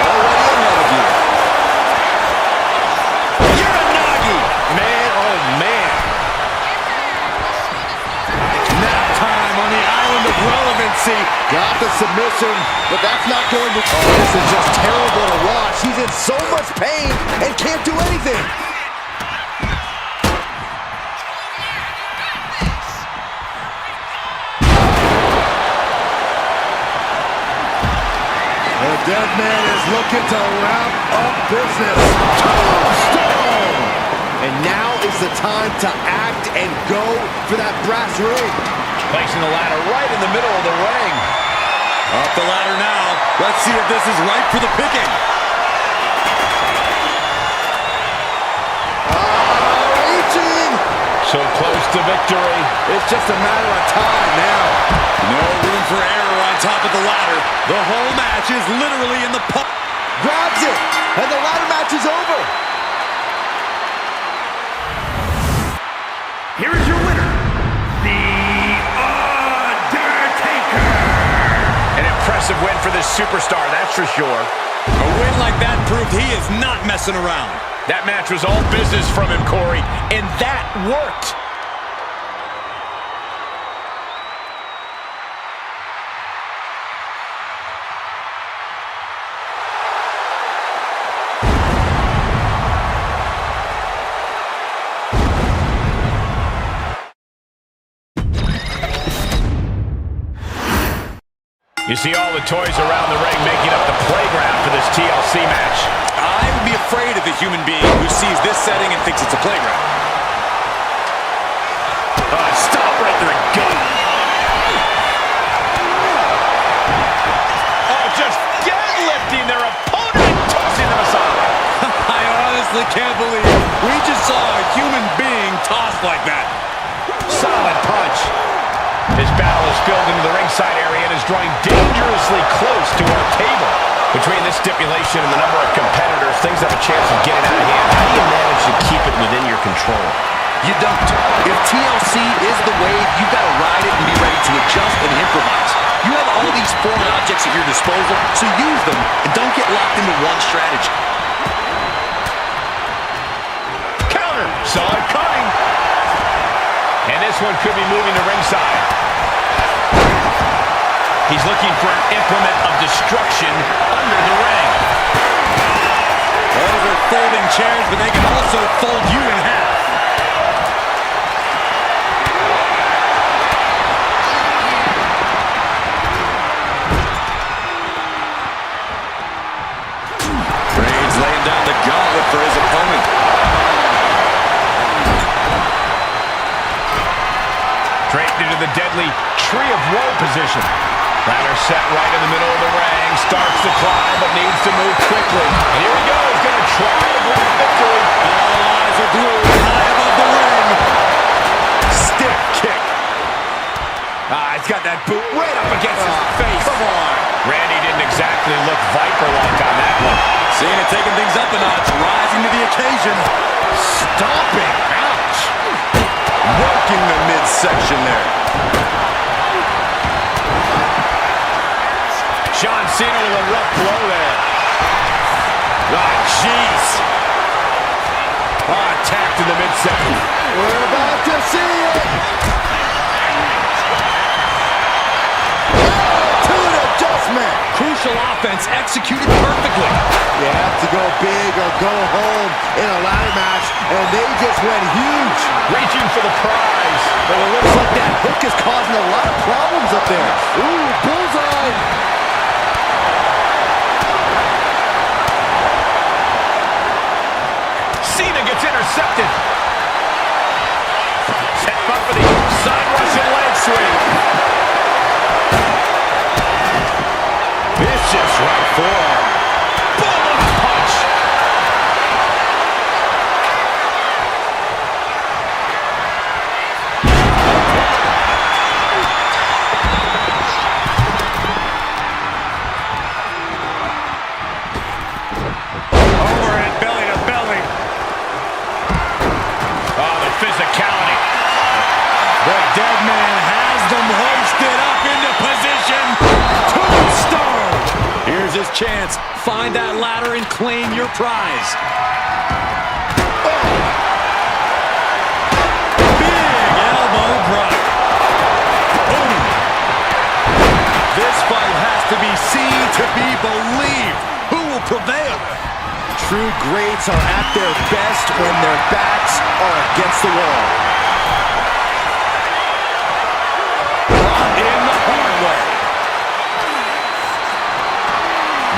Already ahead of you. Uranagi. Man, oh man. Nap time on the island of relevancy. Got the submission, but that's not going to... Oh, this is just terrible to watch. He's in so much pain and can't do anything. The dead man is looking to wrap up business. Tombstone! And now is the time to act and go for that brass ring. Placing the ladder right in the middle of the ring. Up the ladder now. Let's see if this is right for the picking. Reaching! So close to victory. It's just a matter of time now. No room for error on top of the ladder. The whole match is literally in the puck. Grabs it, and the ladder match is over. Here is your winner, The Undertaker. An impressive win for this superstar, that's for sure. A win like that proved he is not messing around. That match was all business from him, Corey, and that worked. You see all the toys around the ring making up the playground for this TLC match. I would be afraid of the human being who sees this setting and thinks it's a playground. Stop right there and go. Oh, just deadlifting their opponent and tossing them aside. I honestly can't believe we just saw a human being tossed like that. Solid punch. This battle is spilled into the ringside area and is drawing dangerously close to our table. Between this stipulation and the number of competitors, things have a chance of getting out of hand. How do you manage to keep it within your control? You don't. If TLC is the wave, you got to ride it and be ready to adjust and improvise. You have all these foreign objects at your disposal, so use them and don't get locked into one strategy. Counter. Saw it coming. And this one could be moving to ringside. He's looking for an implement of destruction under the ring. Those are folding chairs, but they can also fold you in half. Reigns laying down the gauntlet for his opponent. Draped into the deadly Tree of Woe position. Ladder set right in the middle of the ring. Starts to climb, but needs to move quickly. And here we go. He's going to try to bring victory. All eyes are glued high above the ring. Stiff kick. He's got that boot right up against his face. Come on. Randy didn't exactly look Viper-like on that one. Seeing it taking things up a notch, rising to the occasion. Stomping. Ouch. Working the midsection there. John Cena with a rough blow there. Oh, jeez. Attacked in the midsection. We're about to see it. Attitude adjustment. Crucial offense executed perfectly. You have to go big or go home in a ladder match, and they just went huge. Reaching for the prize. But it looks like that hook is causing a lot of problems up there. Ooh, bullseye. Cena gets intercepted. Set up for the side Russian leg sweep. Vicious right forearm. Boom, punch. Overhead belly to belly. Oh, the physicality. The dead man has them hoisted up into position. Tombstone. Here's his chance. Find that ladder and claim your prize. Big elbow drop. Boom. This fight has to be seen to be believed. Who will prevail? True greats are at their best when their backs are against the wall. Brought in the hard way.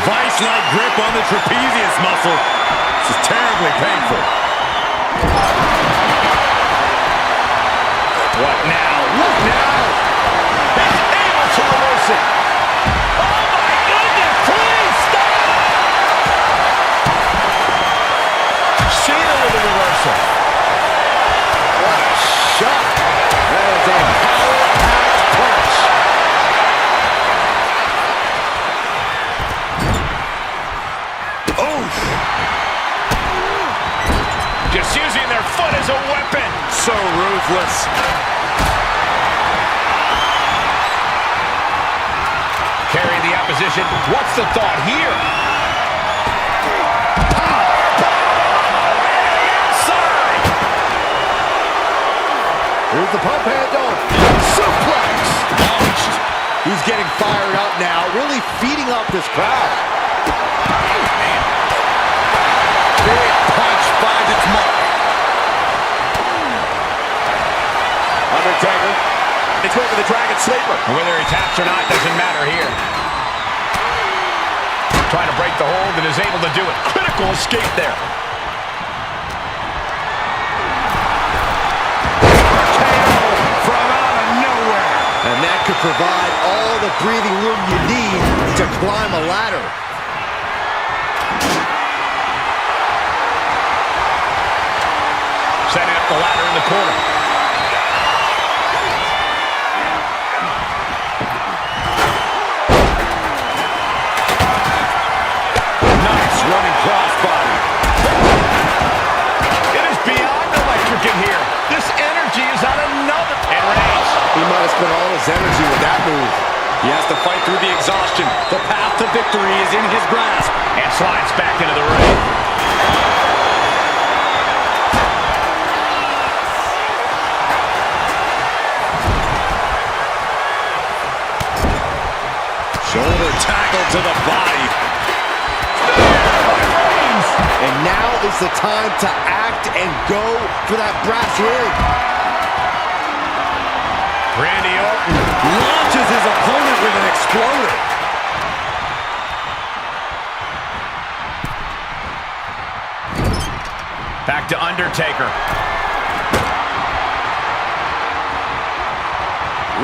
Vice-like grip on the trapezius muscle. This is terribly painful. What now? What now? He's able to reverse it. Oh, my goodness. Please stop. Cena with the reversal. What a shot. That is a power-packed punch. Oof. Just using their foot as a weapon. So ruthless. Carrying the opposition. What's the thought here? Here's the pump handle. Suplex. Launched. He's getting fired up now, really feeding off this crowd. Big punch finds its mark. Undertaker. It's going for the Dragon Sleeper. Whether he taps or not doesn't matter here. Trying to break the hold and is able to do it. Critical escape there. From out of nowhere. And that could provide all the breathing room you need to climb a ladder. Setting up the ladder in the corner. Nice running crossbody. It is beyond electric in here. This energy is on another. And Reigns. He might have spent all his energy with that move. He has to fight through the exhaustion. The path to victory is in his grasp. And slides back into the ring. Shoulder tackle to the body. And now is the time to act and go for that brass ring. Randy Orton. Launches his opponent with an exploder. Back to Undertaker.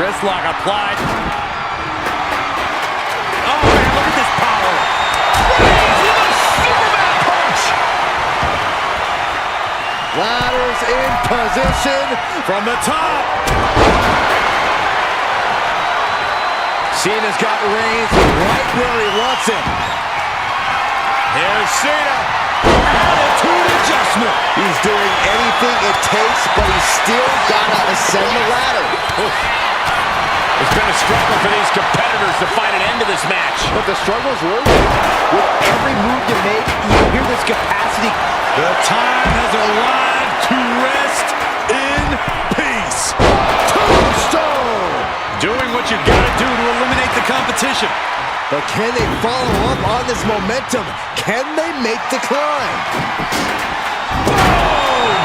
Wrist lock applied. Oh, man, look at this power. Superman punch. Ladders in position. From the top. Cena's got Reigns right where he wants him. Here's Cena. Attitude adjustment. He's doing anything it takes, but he's still got to ascend the ladder. It's been a struggle for these competitors to find an end to this match. But the struggle's worth it. With every move you make, you hear this capacity. The time has arrived to rest in peace. Tombstone! Doing what you gotta do to eliminate the competition. But can they follow up on this momentum? Can they make the climb? Boom!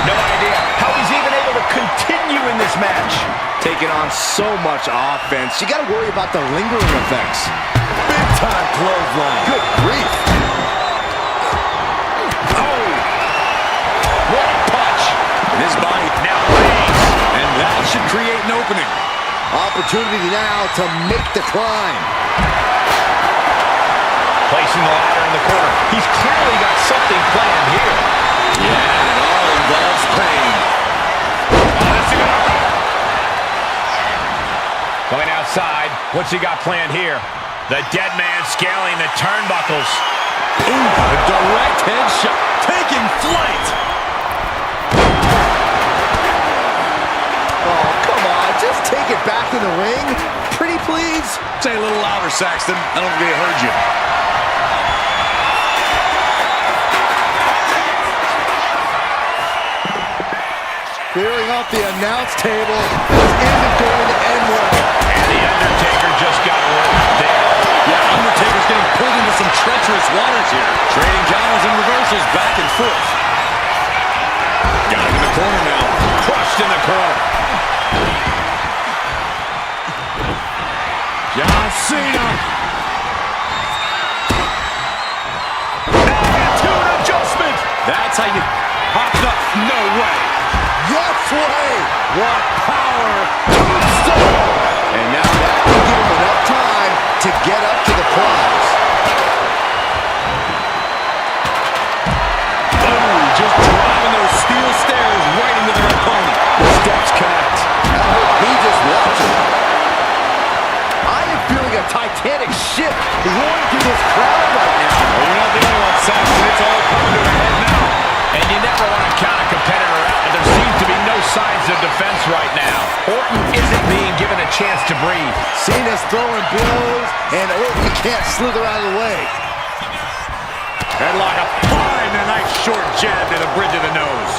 No idea how he's even able to continue in this match. Taking on so much offense, you got to worry about the lingering effects. Big time clothesline. Good grief. Oh! What a punch! His body Now Reigns. and that should create an opening. Opportunity now to make the climb. Placing the ladder in the corner. He's clearly got something planned here. Yeah, it all involves pain. Going outside. What's he got planned here? The dead man scaling the turnbuckles. Ooh, a direct headshot. Taking flight. Oh, come on. Just take it back in the ring. Pretty please. Say a little louder, Saxton. I don't think they heard you. Clearing off the announce table. This isn't going to end well. And the Undertaker just got worked there. Yeah, Undertaker's getting pulled into some treacherous waters here. Trading counters and reversals back and forth. Got him in the corner now. Crushed in the corner. John Cena. Attitude adjustment. That's how you pop up. No way. Yes way. What power. Tombstone. And now that will give him enough time to get up to the prize. Oh, just driving those steel stairs right into their opponent. The steps connect. I hope he just watching. I am feeling a titanic ship roaring through this crowd right now. Well, you're not the only one, Saxton. It's all coming to a head now. And you never want to count a competitor out, but there seems to be no signs of defense right now. Orton isn't being given a chance to breathe. Cena's throwing blows, and Orton can't slither out of the way. Headlock applied and a nice short jab to the bridge of the nose.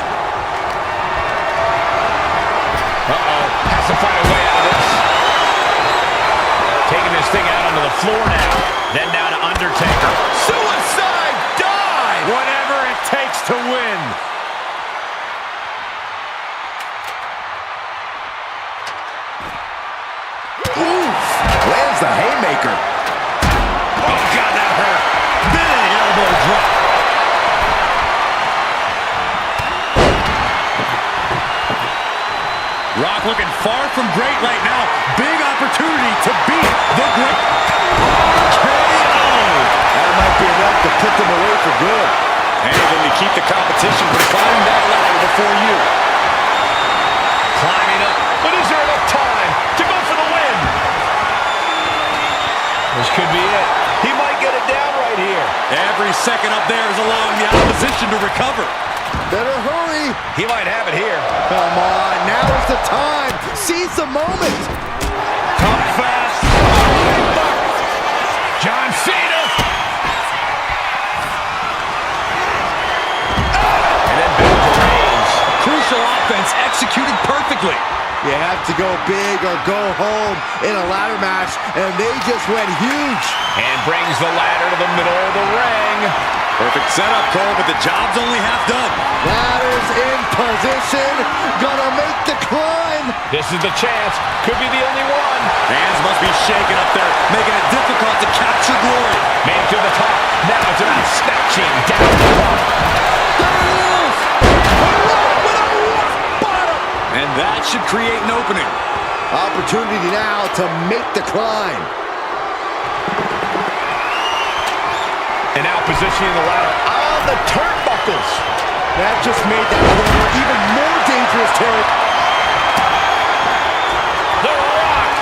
Uh-oh. Has to find a way out of this. Taking this thing out onto the floor now. Then down to Undertaker. Suicide dive! Whatever it takes to win. Oof! Lands the haymaker. Oh, God, that hurt. looking far from great right now. Big opportunity to beat the great RKO. That might be enough to put them away for good. Anything to keep the competition from climbing that ladder before you. Climbing up, but is there enough time to go for the win? This could be it. He might get it down right here. Every second up there is allowing the opposition to recover. Better hurry. He might have it here. Come on, now is the time. Seize the moment. Come fast. John Cena. And then back to Reigns. Crucial offense executed perfectly. You have to go big or go home in a ladder match, and they just went huge. And brings the ladder to the middle of the ring. Perfect setup, Cole, but the job's only half done. Ladder's in position, gonna make the climb. This is the chance. Could be the only one. Hands must be shaking up there, making it difficult to capture glory. Man to the top. Now it's about snatching down the bottom. There it is. With a rock bottom. And that should create an opening. Opportunity now to make the climb. And now positioning the ladder on the turnbuckles. That just made that corner even more dangerous, Terry. The Rock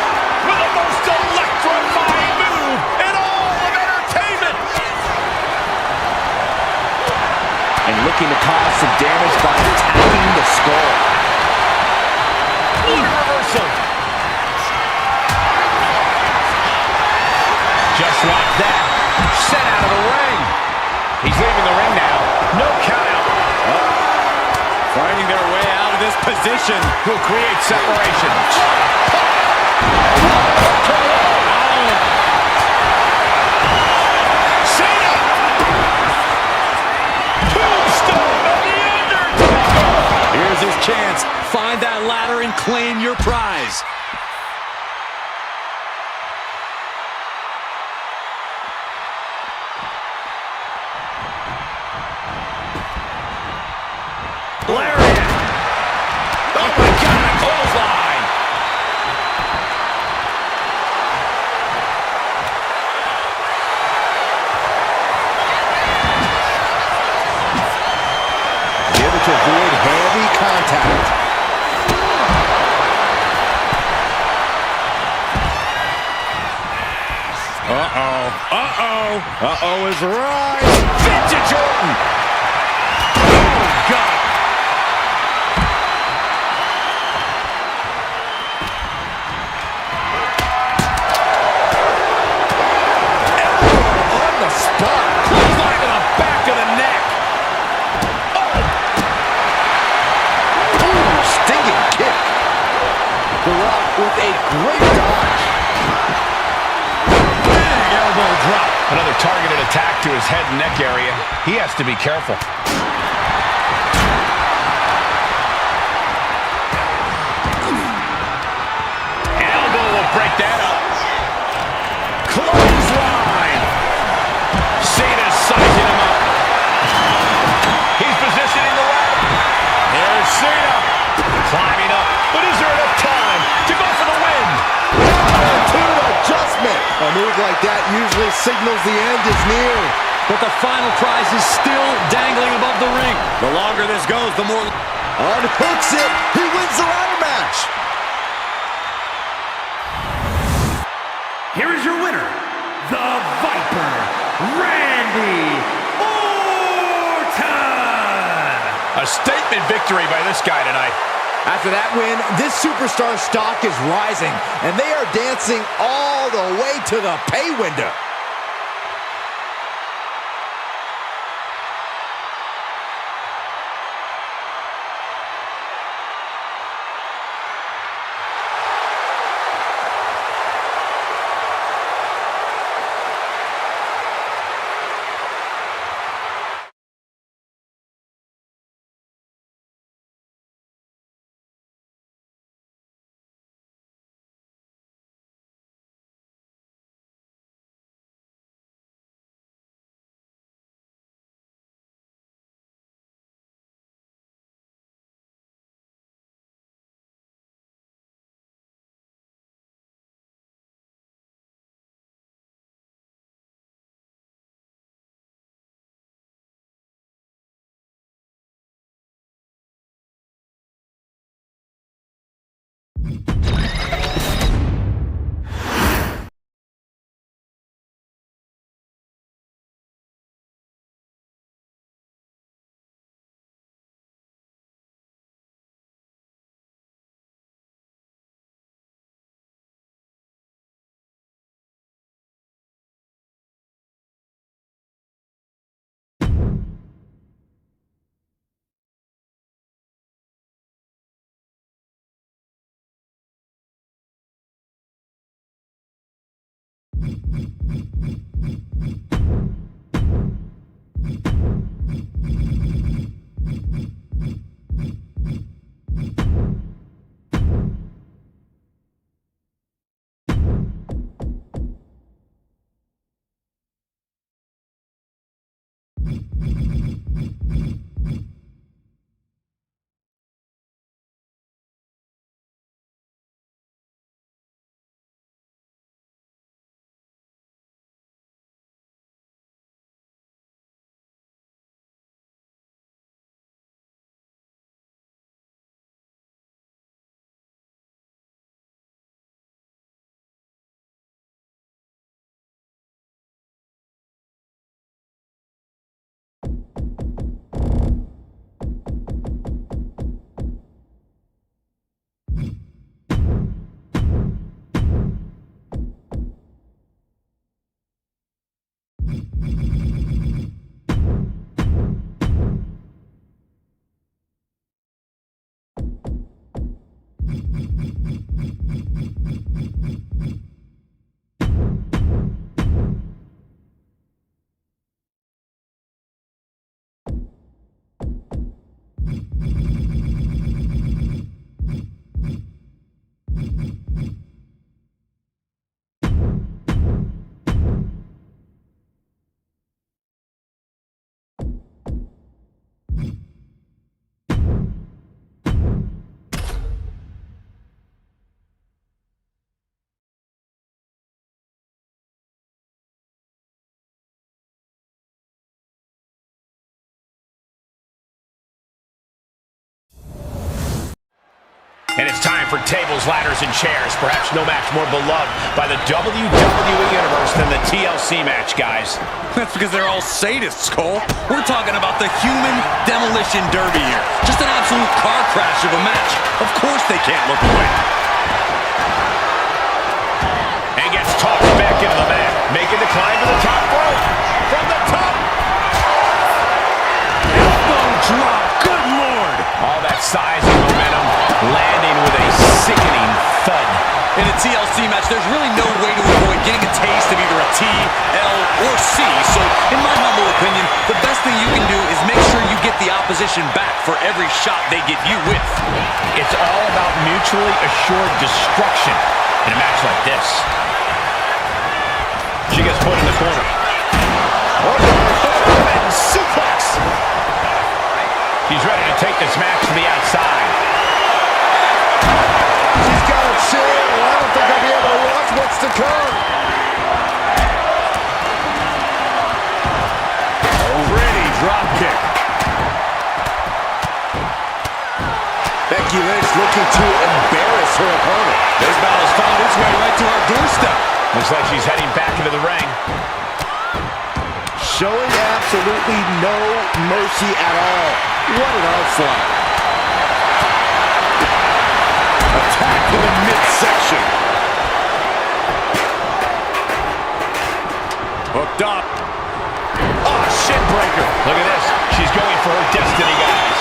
with the most electrifying move in all of entertainment. And looking to cause some damage by attacking the skull. What a reversal. Just like that. Sent out of the ring. He's leaving the ring now. No count out. Finding their way out of this position. Will create separation. Cena! Tombstone of the Undertaker! Here's his chance. Find that ladder and claim your prize. Lariat! Oh my God, a clothesline! Able to avoid heavy contact. Uh-oh is right. Vintage Orton! Oh, God! On the spot. Clothesline to the back of the neck! Ooh, stinging kick. The Rock with a great dodge. Big elbow drop. Another targeted attack to his head and neck area. He has to be careful. Elbow will break that up. Clothesline. Cena's sizing him up. He's positioning the ladder. Here's Cena. Climbing up. But is there enough time to go for the win? Attitude adjustment. A move like that usually signals the end is near. But the final prize is still dangling above the ring. The longer this goes, the more... Unhooks it. He wins the ladder match. Here is your winner, the Viper, Randy Orton! A statement victory by this guy tonight. After that win, this superstar stock is rising, and they are dancing all the way to the pay window. And it's time for tables, ladders, and chairs. Perhaps no match more beloved by the WWE Universe than the TLC match, guys. That's because they're all sadists, Cole. We're talking about the Human Demolition Derby here. Just an absolute car crash of a match. Of course they can't look away. And gets tossed back into the mat, making the climb to the top rope. From the top. Elbow drop. Good Lord. All that size and momentum landing with a sickening thud. In a TLC match, there's really no way to avoid getting a taste of either a T, L, or C. So, in my humble opinion, the best thing you can do is make sure you get the opposition back for every shot they get you with. It's all about mutually assured destruction in a match like this. She gets put in the corner. Suplex. He's ready to take this match to the outside. She's got a chill. I don't think I'll be able to watch what's to come. Pretty drop kick. Becky Lynch looking to embarrass her opponent. This battle's found its way right to our doorstep. Looks like she's heading back into the ring. Showing absolutely no mercy at all. What an onslaught. Attack to the midsection. Hooked up. Oh, shit breaker. Look at this. She's going for her destiny, guys.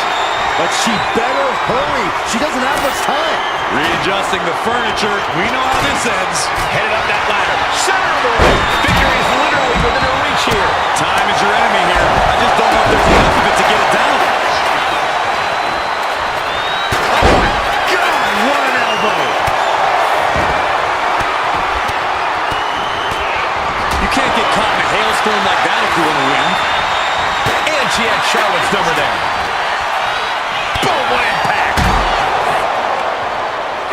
But she better hurry. She doesn't have much time. Readjusting the furniture. We know how this ends. Headed up that ladder. Center of the ring. Victory is literally within her reach here. Time is your enemy here. I just don't know if there's enough of it to get it down. Oh my God, what an elbow. You can't get caught in a hailstorm like that if you want to win. And she had Charlotte's number there. Boom, what impact.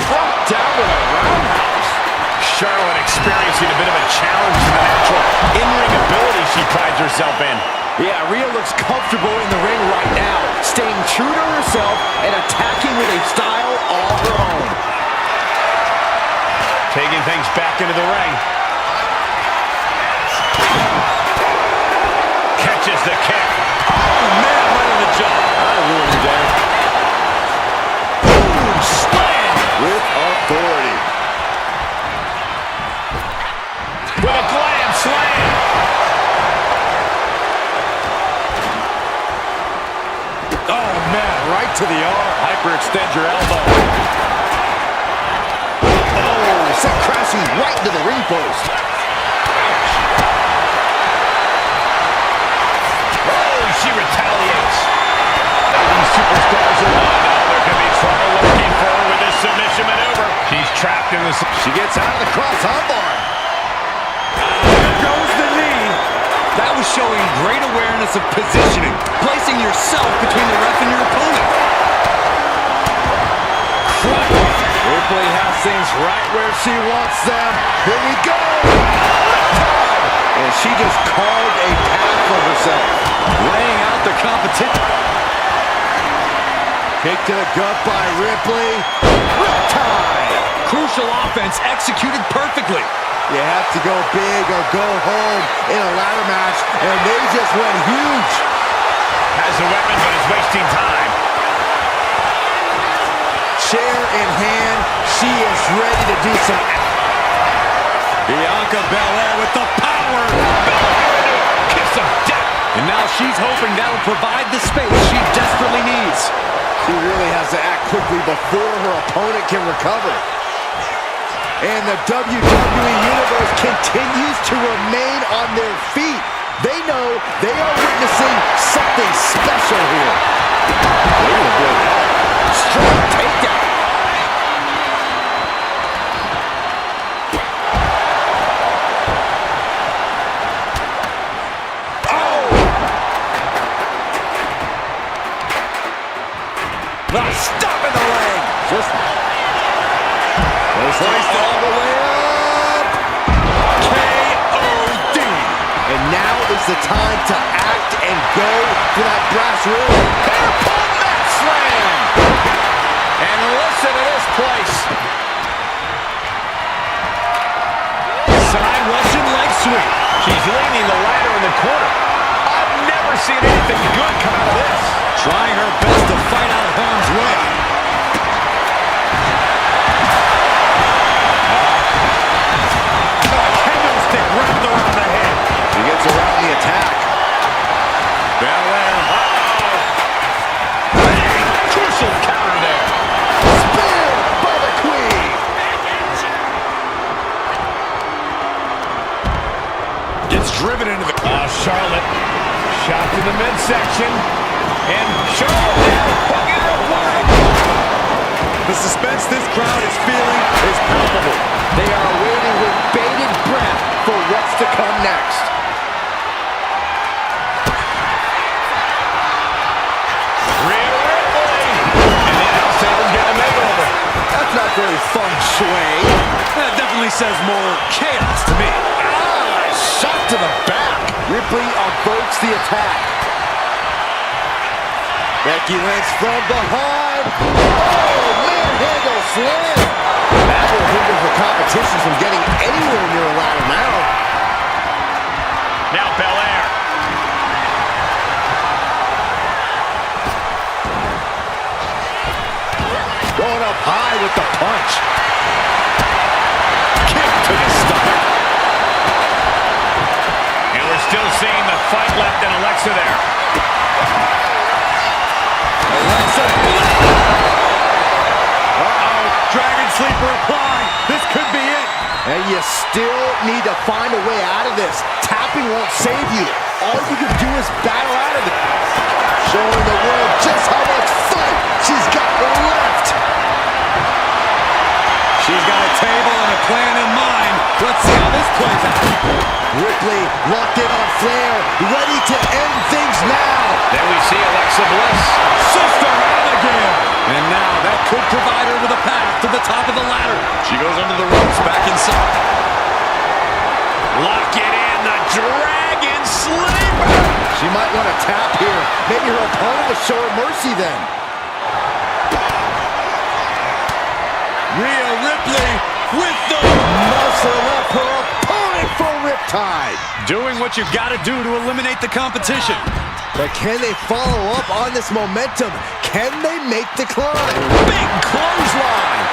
Brought down with a roundhouse. Charlotte experiencing a bit of a challenge to the natural in-ring ability she prides herself in. Yeah, Rhea looks comfortable in the ring right now, staying true to herself and attacking with a style all her own. Taking things back into the ring. Catches the kick. Oh, man, right on the jaw. That'll ruin your day. Boom, slam. With authority. With a glam slam. Oh, man, right to the arm. Hyperextend your elbow. Oh, sent crashing right into the ring post. Oh, she retaliates. These superstars are on now. There could be trouble looking for her with this submission maneuver. She's trapped in this. She gets out of the cross armbar. There goes the knee. That was showing great awareness of positioning, placing yourself between the ref and your opponent. Ripley has things right where she wants them. Here we go. And she just carved a path for herself. Laying out the competition. Kick to the gut by Ripley. Riptide. Crucial offense executed perfectly. You have to go big or go home in a ladder match, and they just went huge. Has a weapon, but is wasting time. Chair in hand, she is ready to do some. Bianca Belair with the power. Kiss of death. And now she's hoping that'll provide the space she desperately needs. She really has to act quickly before her opponent can recover. And the WWE Universe continues to remain on their feet. They know they are witnessing something special here. Strong takedown. Stop in the leg. Just placed all the way up. KOD. And now is the time to act and go for that brass ring. Hairpun mat slam. And listen to this place. Side Russian leg sweep. She's leaning the ladder in the corner. I've never seen anything good come out of this. Trying her best to fight out harm's way. Kendo stick wrapped around the head. She gets around the attack. Belair. Crucial counter there. Spear by the Queen. Gets driven into the... Charlotte. Shot to the midsection. And Charlotte hooking her apart. The suspense this crowd is feeling is palpable. They are waiting with bated breath for what's to come next. Rhea Ripley. And the announce table's getting a makeover. That's not very feng shui. That definitely says more chaos to me. Shot to the back. Ripley averts the attack. Becky Lynch from behind. Oh, manhandle slam. That will hinder the competition from getting anywhere near a ladder now. Now Belair. Going up high with the punch. Kick to the stomach. And we're still seeing the fight left in Alexa there. Alexa. Uh-oh. Dragon Sleeper applied. This could be it. And you still need to find a way out of this. Tapping won't save you. All you can do is battle out of it. Showing the world just how much fight she's got left. She's got a table and a plan in mind. Let's see how this plays out. Ripley locked in on Flair, ready to end things now. Then we see Alexa Bliss. Sister Abigail. And now that could provide her with a path to the top of the ladder. She goes under the ropes, back inside. Lock it in, the Dragon Sleeper. She might want to tap here. Maybe her opponent will show her mercy then. Rhea Ripley with the... Muscling up her opponent for a riptide. Doing what you gotta do to eliminate the competition. But can they follow up on this momentum? Can they make the climb? Big clothesline.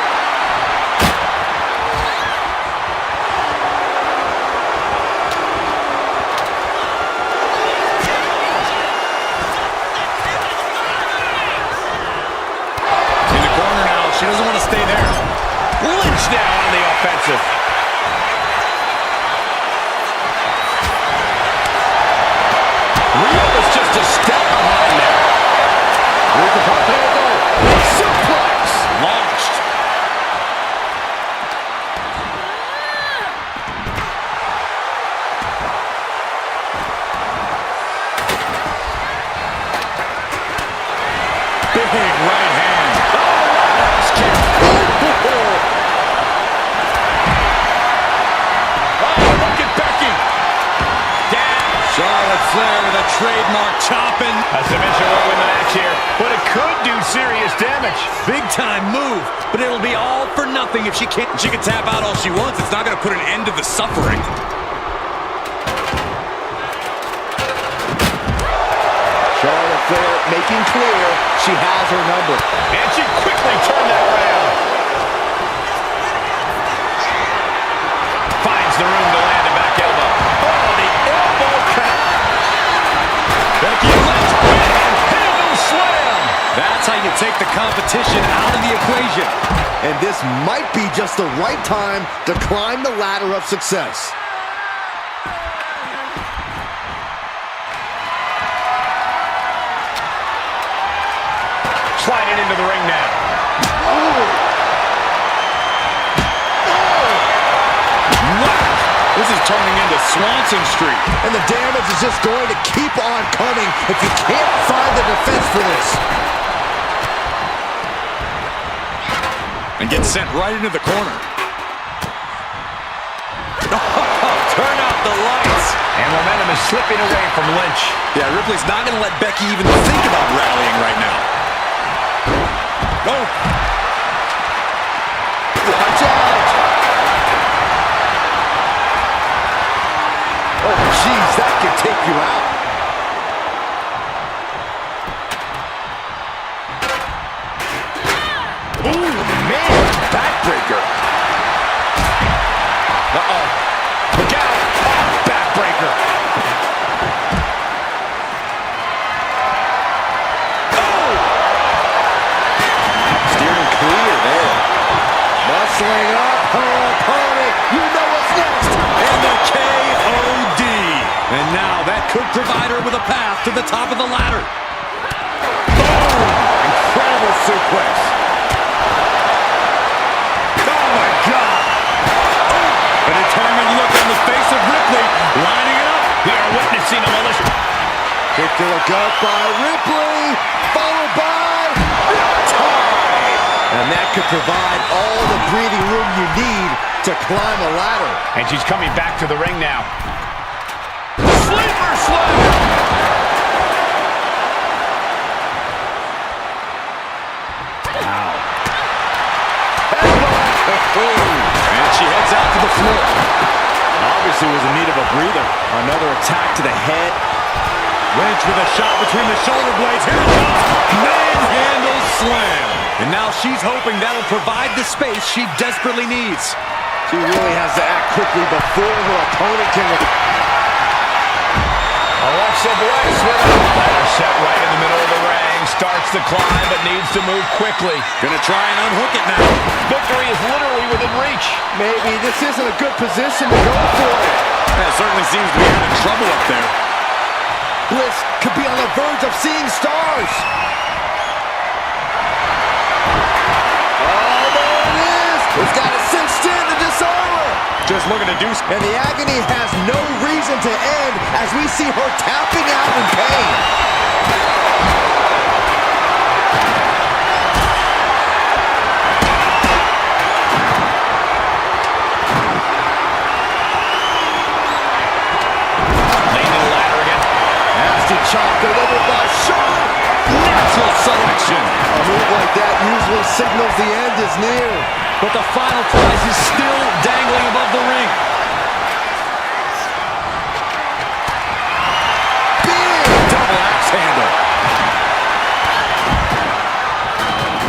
She doesn't want to stay there. Lynch now on the offensive. Rhea was just a step behind there. Here's the pop handle. Suplex. Launched. Big right hand. Charlotte Flair with a trademark chopping. A submission will win the match here, but it could do serious damage. Big time move, but it'll be all for nothing if she can't. She can tap out all she wants. It's not going to put an end to the suffering. Charlotte Flair making clear she has her number. And she quickly turned that around. Finds the room to land a back elbow. Oh, the elbow cut. Becky Lynch and handle slam. That's how you take the competition out of the equation. And this might be just the right time to climb the ladder of success. Sliding into the ring now. This is turning into Swanson Street. And the damage is just going to keep on coming if you can't find the defense for this. And gets sent right into the corner. Turn out the lights. And momentum is slipping away from Lynch. Yeah, Ripley's not going to let Becky even think about rallying right now. Go. Watch out. Oh, jeez, that could take you out. Ooh, man, backbreaker. Uh-oh. Look out. Oh, backbreaker. Oh! Steering clear there. Muscling up her opponent. You know what's next. And the KOD. And now that could provide her with a path to the top of the ladder. Boom! Incredible suplex. Oh, my God. A determined look on the face of Ripley, lining it up. We are witnessing a malicious... Kick to the gut by Ripley, followed by Riptide. And that could provide all the breathing room you need to climb a ladder. And she's coming back to the ring now. Sleeper slam! And she heads out to the floor. Obviously was in need of a breather. Another attack to the head. Lynch with a shot between the shoulder blades. Here it comes. Manhandle slam. And now she's hoping that'll provide the space she desperately needs. She really has to act quickly before her opponent can... Alexa Bliss with a ladder set right in the middle of the ring. Starts the climb, but needs to move quickly. Gonna try and unhook it now. Victory is literally within reach. Maybe this isn't a good position to go for it. That certainly seems to be having trouble up there. Bliss could be on the verge of seeing stars. Oh, there it is. It's got it cinched in to disarm her. Just looking to do... And the agony has no reason to end as we see her tapping out in pain. Chop delivered by Charlotte. Natural selection. A move like that usually signals the end is near. but the final prize is still dangling above the ring. Big double axe handle.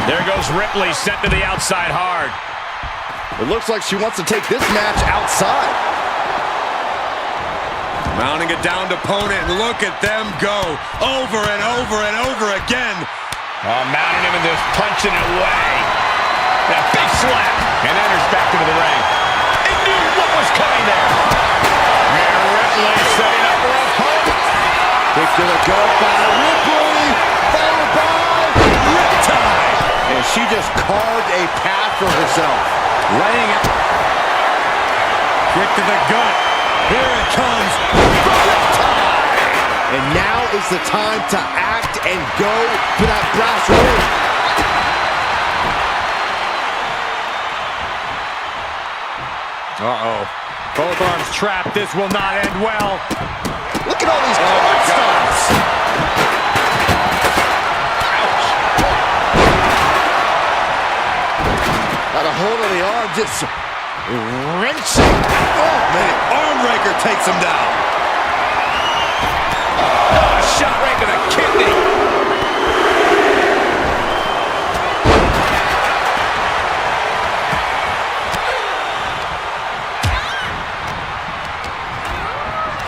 There goes Ripley, sent to the outside hard. It looks like she wants to take this match outside. Mounting a downed opponent, and look at them go over and over and over again. Mounting him and just punching it away. A big slap. And enters back into the ring. He knew what was coming there. Rhea Ripley setting up her opponent. Kick to the gut by Ripley. Followed by Riptide. And she just carved a path for herself. Laying it. Kick to the gut. Here it comes. And now is the time to act and go for that brass ring. Uh-oh. Both arms trapped. This will not end well. Look at all these stops. Ouch. Got a hold of the arm, just wrenching. Oh, man. Arm breaker takes him down. Shot right to the kidney.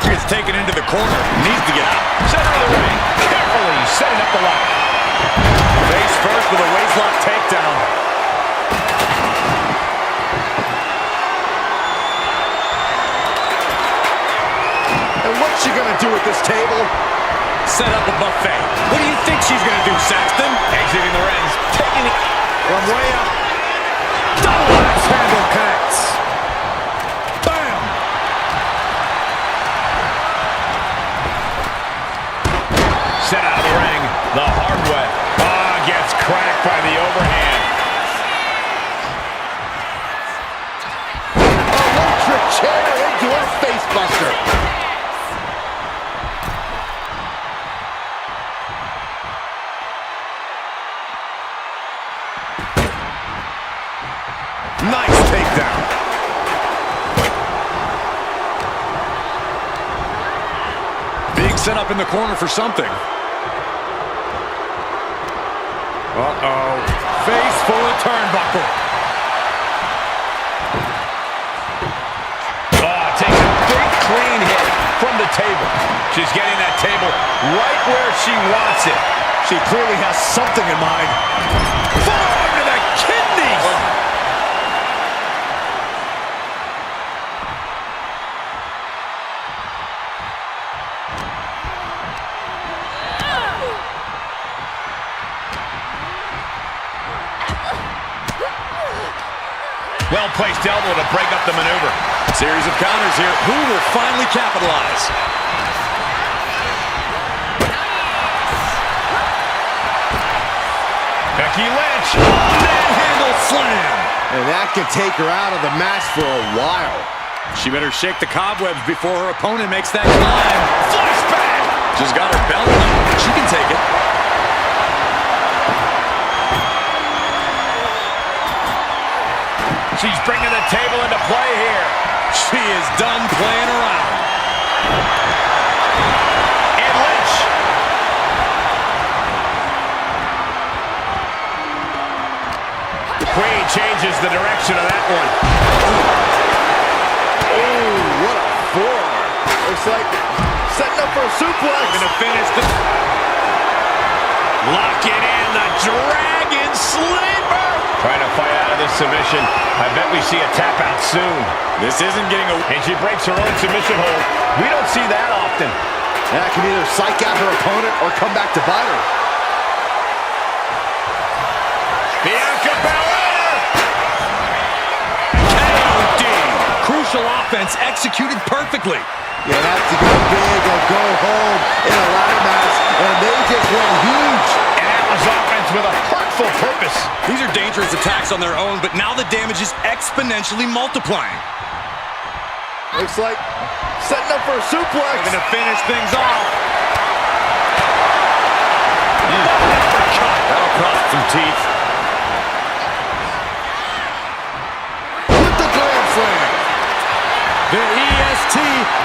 Gets taken into the corner. Needs to get out. Center of the ring. Carefully setting up the lock. Face first with a waistlock takedown. And what's she gonna do at this table? Set up a buffet. What do you think she's going to do, Saxton? Exiting the ring. Taking it from way up. Double axe handle connects. Bam! Set out of the ring. The hard way. Gets cracked by the overhand. Electric chair into a face buster. Nice takedown. Being set up in the corner for something. Uh-oh. Face full of turnbuckle. Takes a big clean hit from the table. She's getting that table right where she wants it. She clearly has something in mind. Forearm to the kidneys. Well-placed elbow to break up the maneuver. Series of counters here. Who will finally capitalize? Becky Lynch. Manhandle slam. And that can take her out of the match for a while. She better shake the cobwebs before her opponent makes that climb. Flashback. She's got her belt on. She can take it. She's bringing the table into play here. She is done playing around. And Lynch. Queen changes the direction of that one. Oh, what a forearm. Looks like setting up for a suplex. Gonna finish the... Locking in the Dragon Sleeper. Trying to fight out of this submission. I bet we see a tap out soon. This isn't getting a... And she breaks her own submission hold. We don't see that often. That can either psych out her opponent or come back to bite her. Bianca Belair. KOD. Crucial offense executed perfectly. You have to go big or go home in a ladder match, and they just went huge. And that was offense with a hurtful purpose. These are dangerous attacks on their own, but now the damage is exponentially multiplying. Looks like setting up for a suplex. Gonna finish things off. That'll cost some teeth.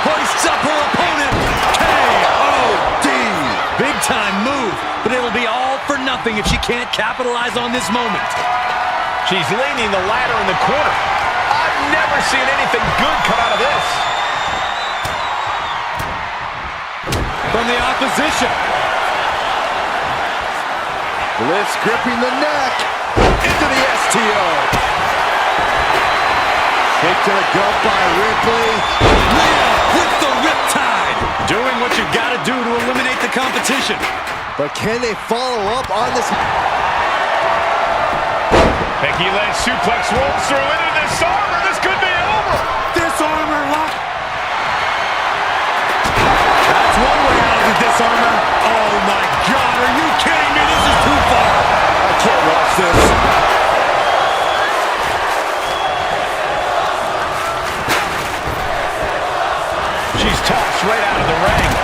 hoists up her opponent. K.O.D. Big time move, but it'll be all for nothing if she can't capitalize on this moment. She's leaning the ladder in the corner. I've never seen anything good come out of this. From the opposition. Bliss gripping the neck. Into the STO. Kick to the gut by Ripley. Rhea with the riptide. Doing what you gotta do to eliminate the competition. But can they follow up on this? Becky Lynch suplex rolls through into disarmor. This could be over. Disarmor lock. That's one way out of the disarmor. Oh my God, are you kidding me? This is too far. I can't watch this. She's tossed right out of the ring.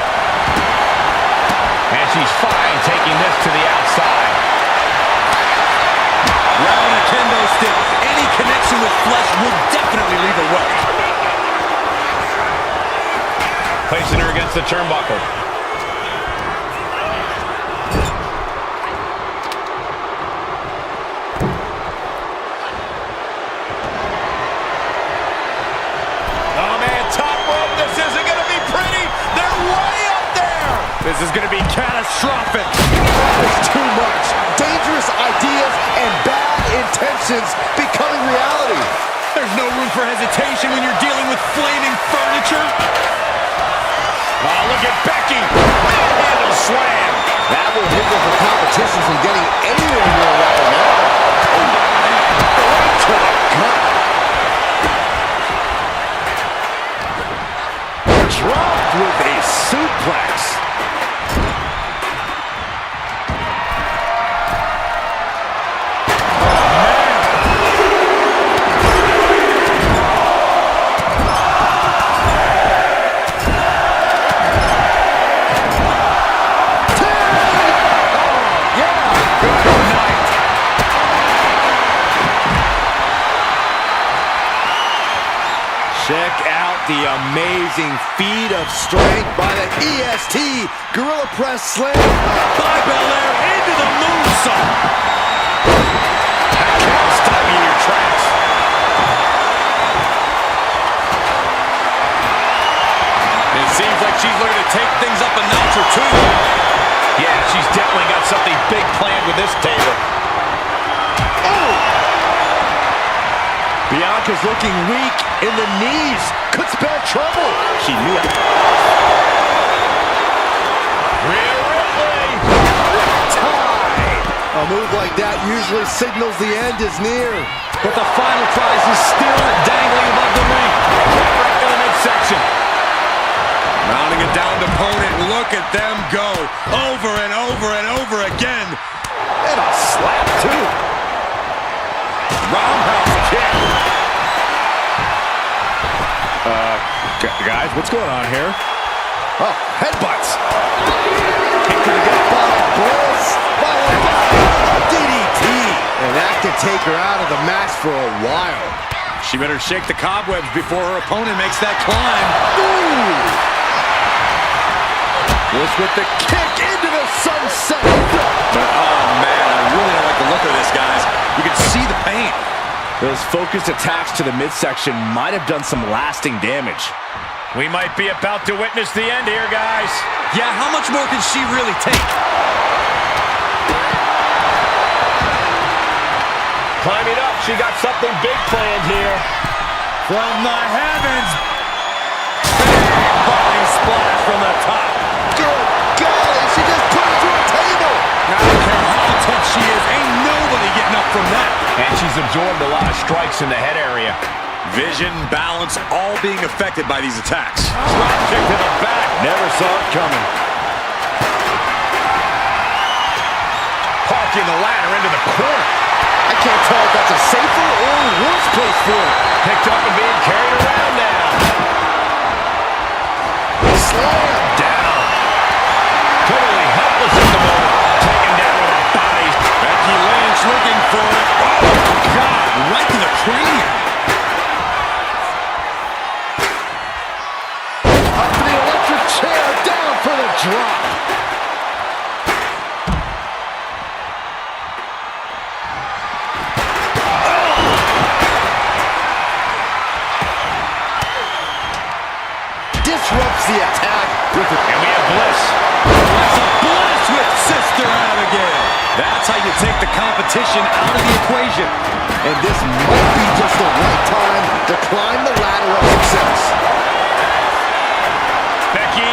And she's fine taking this to the outside. Round a kendo stick. Any connection with flesh will definitely leave a welt. Placing her against the turnbuckle. Oh man, top rope. This isn't going to be pretty. They're way up there. This is going to be catastrophic. It's too much. Dangerous ideas and bad intentions becoming reality. There's no room for hesitation when you're dealing with flaming furniture. Oh, look at Becky. Handle slam. That will hinder the competition from getting anywhere near a weapon now. Right to the gut. Dropped with a suplex. Check out the amazing feat of strength by the EST Gorilla Press Slam By Belair into the moonsault. That can't stop you in your tracks. It seems like she's looking to take things up a notch or two. Yeah, she's definitely got something big planned with this table. Bianca's looking weak in the knees. Could spell trouble. She knew it. Rhea Ripley. Tie. A move like that usually signals the end is near. But the final prize is still dangling above the ring. Right in the midsection. Mounting a downed opponent. Look at them go. Over and over and over again. And a slap, too. Roundhouse kick. Guys, what's going on here? Oh, headbutts. Kick to the gut by Bliss. Followed by DDT. And that could take her out of the match for a while. She better shake the cobwebs before her opponent makes that climb. Ooh. Bliss with the kick into the sunset. Oh, man, I really don't like the look of this, guys. You can see the pain. Those focused attacks to the midsection might have done some lasting damage. We might be about to witness the end here, guys. Yeah, how much more can she really take? Climbing up, she got something big planned here. From the heavens. Big body splash from the top. Good golly, she just put it through a table. I don't care how tough she is. Ain't nobody getting up from that. And she's absorbed a lot of strikes in the head area. Vision, balance, all being affected by these attacks. Drop kick to the back. Never saw it coming. Parking the ladder into the corner. I can't tell if that's a safer or a worse place for it. Picked up and being carried around now. Slam Down. Totally helpless at the moment. Taken down with her body. Becky Lynch looking for it. Oh, God, right to the cranium. That's how you take the competition out of the equation. And this might be just the right time to climb the ladder of success. Becky,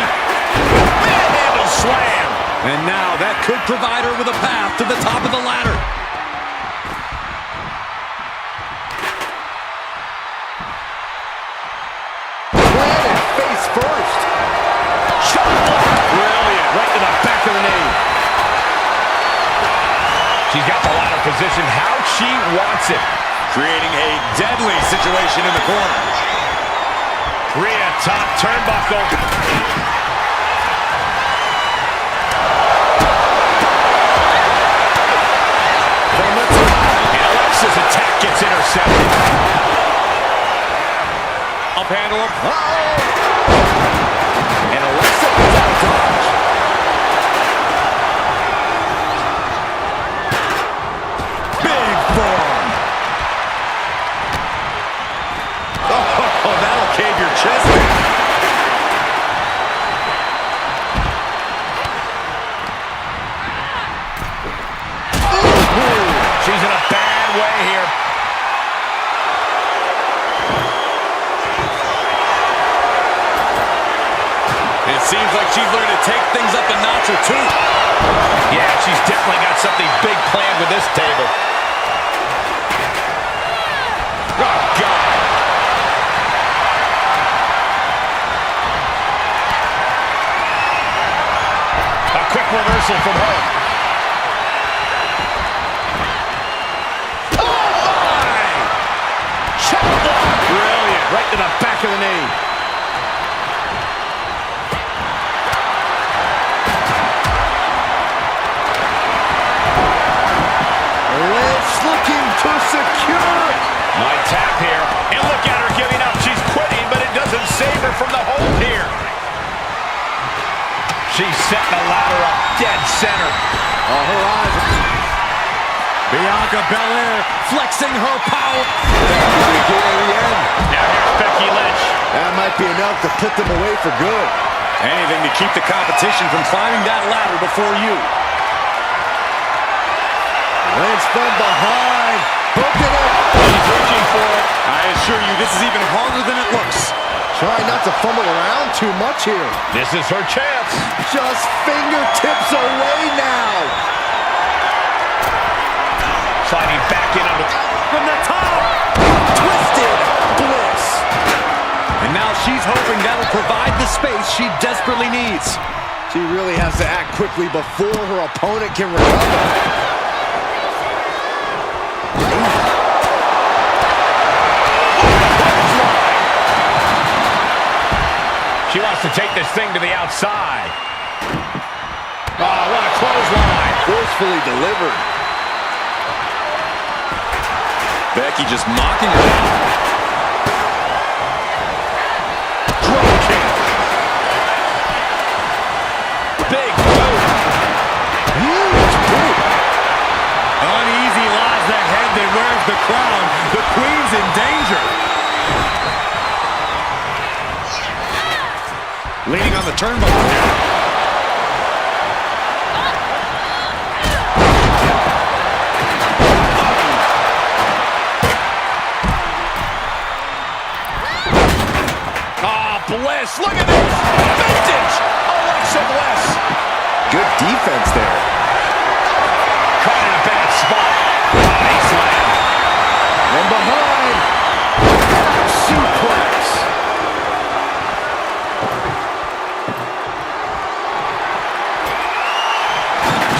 manhandle slam. And now that could provide her with a path to the top of the ladder. Planted face first. Shot block. Brilliant. Right to the back of the knee. She's got the ladder positioned how she wants it. Creating a deadly situation in the corner. Rhea, top turnbuckle. From the top. And Alexa's attack gets intercepted. Up handle him. And Alexa is out of dodge. Big form. Oh, that'll cave your chest in. She's in a bad way here. It seems like she's learned to take things up a notch or two. Yeah, she's definitely got something big planned with this table. Oh, God. A quick reversal from her. Oh, my! Shot block. Brilliant. Right to the back of the knee. Liz looking to secure it. Might tap here. And look at her giving up. She's quitting, but it doesn't save her from the hold here. She's setting the ladder up dead center. On her eyes. Bianca Belair flexing her power. Beginning of the end. Now here's Becky Lynch. That might be enough to put them away for good. Anything to keep the competition from climbing that ladder before you. Lynch from behind. Hooking it. She's reaching for it. I assure you, this is even harder than it looks. Trying not to fumble around too much here. This is her chance. Just fingertips away now. Sliding back in on the From the top. Twisted Bliss. And now she's hoping that'll provide the space she desperately needs. She really has to act quickly before her opponent can recover. She wants to take this thing to the outside. Oh, what a clothesline. Forcefully delivered. Becky just mocking her. Drop kick. Big boot. Huge boot. Uneasy lies the head that wears the crown. The queen's in danger. Leaning on the turnbuckle here. Bliss, look at this! Vintage Alexa Bliss! Good defense there. Caught in a bad spot. Body slam. From behind. Suplex.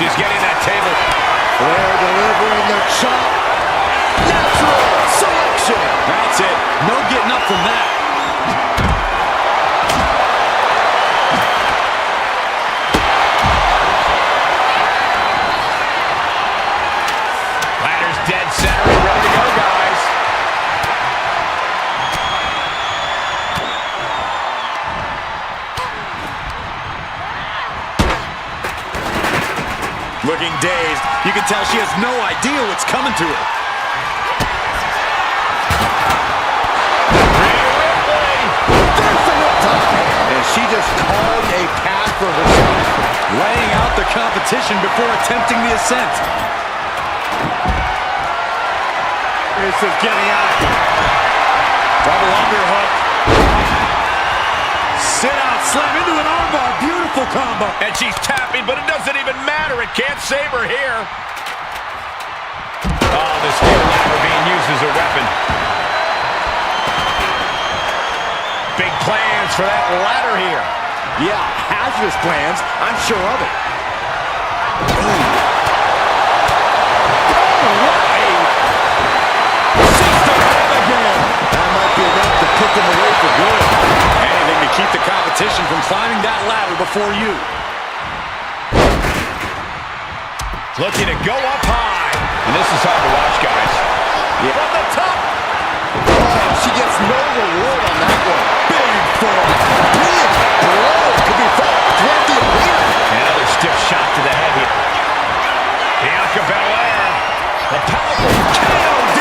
She's getting that table. Flair delivering the chop. Natural selection. That's it. No getting up from that. Ladder's dead center and ready to go, guys. Looking dazed. You can tell she has no idea what's coming to her. Rhea Ripley. Definite time. And she just carved a path for herself. Laying out the competition before attempting the ascent. This is getting out. Double underhook. Sit out, slam into an armbar. Beautiful combo. And she's tapping, but it doesn't even matter. It can't save her here. Oh, the steel ladder being used as a weapon. Big plans for that ladder here. Yeah, hazardous plans. I'm sure of it. That might be enough to put them away for good. Anything to keep the competition from climbing that ladder before you. Looking to go up high. And this is hard to watch, guys. Yeah. From the top. Oh, she gets no reward on that one. Big fall. Big blow. Could be felt throughout the arena. Another stiff shot to the head here. Bianca Belair. A powerful KOD.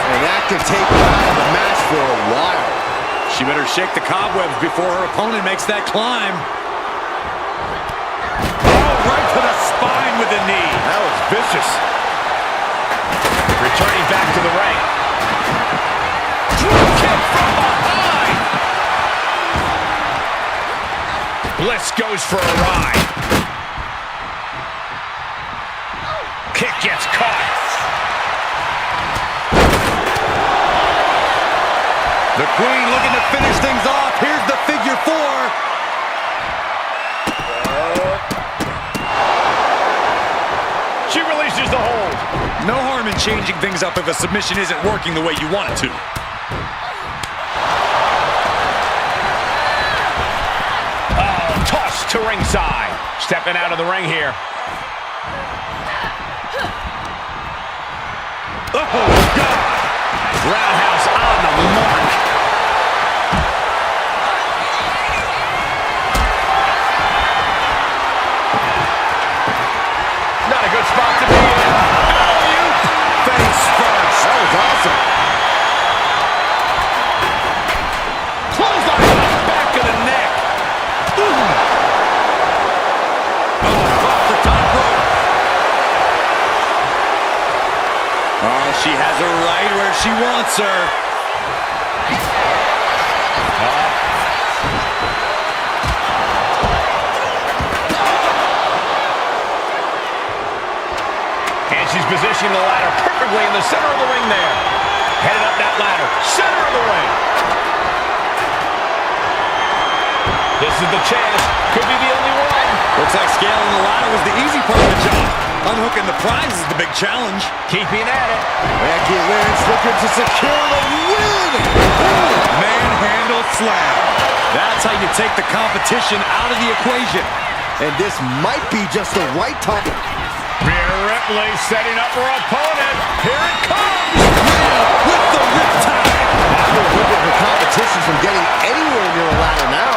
And that could take her out of the match for a while. She better shake the cobwebs before her opponent makes that climb. Oh, right to the spine with the knee. That was vicious. Returning back to the ring. Drop kick from behind. Bliss goes for a ride. Kick gets caught. The Queen looking to finish things off. Here's the figure 4. She releases the hold. No harm in changing things up if a submission isn't working the way you want it to. Oh, toss to ringside. Stepping out of the ring here. Oh, God. Roundhouse on the mark. Not a good spot to be in. Face first. That was awesome. Clothesline on the back of the neck. Off the top rope. Oh, she has her right where she wants her. And she's positioning the ladder perfectly in the center of the ring there. Headed up that ladder. Center of the ring. This is the chance. Could be the only one. Looks like scaling the ladder was the easy part of the job. Unhooking the prize is the big challenge. Keeping at it. Becky Lynch looking to secure the win. Manhandle slam. That's how you take the competition out of the equation. And this might be just the right time. Rhea Ripley setting up her opponent. Here it comes. With the riptide. That will limit her competition from getting anywhere near a ladder now.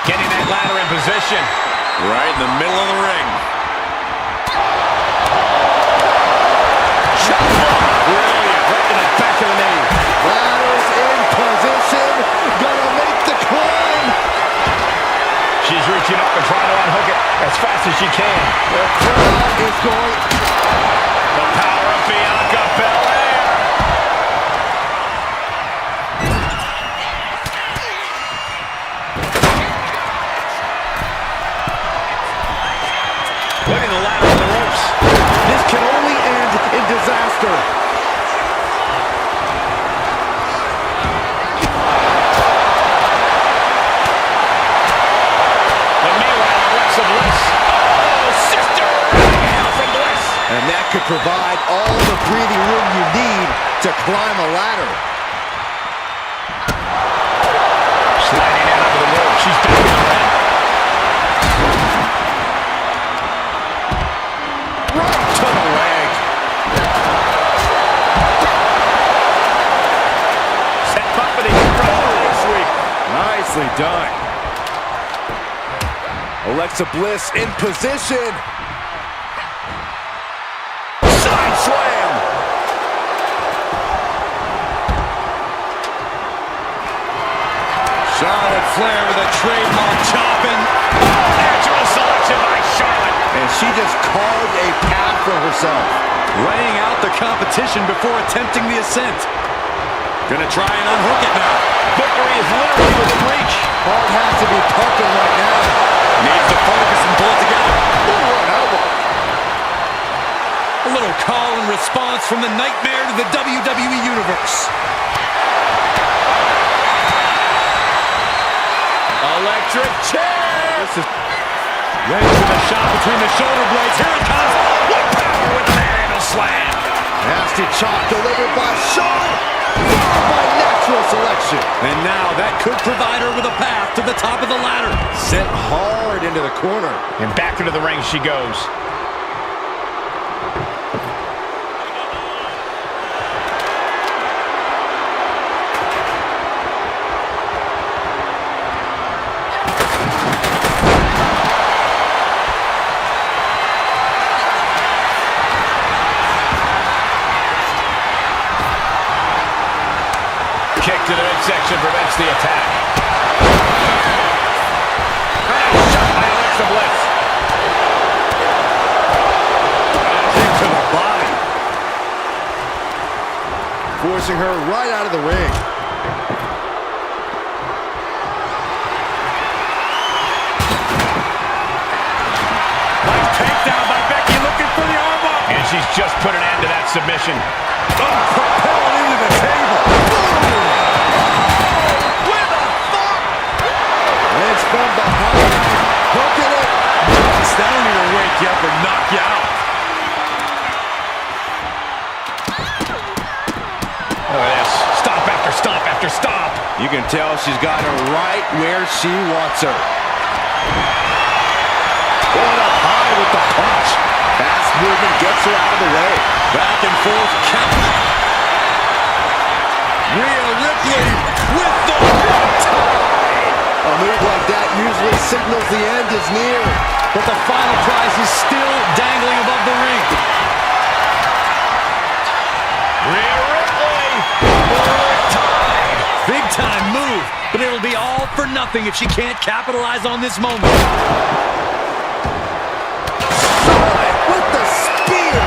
Getting that ladder in position. Right in the middle of the ring. Shot block. Brilliant. Right to the back of the knee. Ladder's in position. Gonna make the climb. She's reaching up and trying to unhook it as fast as she can. The crowd is going. The power of Bianca Belair. Putting the ladder on the ropes. This can only end in disaster. But meanwhile, Alexa Bliss. Oh, sister! Out from Bliss. And that could provide all the breathing room you need to climb a ladder. Sliding out over the rope. She's back in the ring. Right to the leg. Set up for the leg sweep. Nicely done. Alexa Bliss in position. Side slam. Charlotte Flair with a trademark chopping. Natural selection. And she just carved a path for herself. Laying out the competition before attempting the ascent. Gonna try and unhook it now. Victory is literally within reach. Heart has to be pumping right now. Needs to focus and pull it together. Ooh, an elbow. A little call and response from the nightmare to the WWE Universe. Electric chair. This is ready for the shot between the shoulder blades. Here it comes. What power with the manhandle slam. Nasty chop delivered by Shawn. Followed by natural selection. And now that could provide her with a path to the top of the ladder. Sent hard into the corner. And back into the ring she goes. Kick to the midsection prevents the attack. Nice shot by Alexa Bliss. Kick to the body. Forcing her right out of the ring. Nice takedown by Becky, looking for the armbar. And she's just put an end to that submission. Propelled into the table. Lands from behind. Hooking it. That'll either wake you up or knock you out. Look at this. Stop after stop after stop. You can tell she's got her right where she wants her. Going up high with the punch. Fast movement gets her out of the way. Back and forth count. Rhea Ripley with the A move like that usually signals the end is near. but the final prize is still dangling above the ring. Rhea Ripley. Big time move, but it'll be all for nothing if she can't capitalize on this moment. With the spear.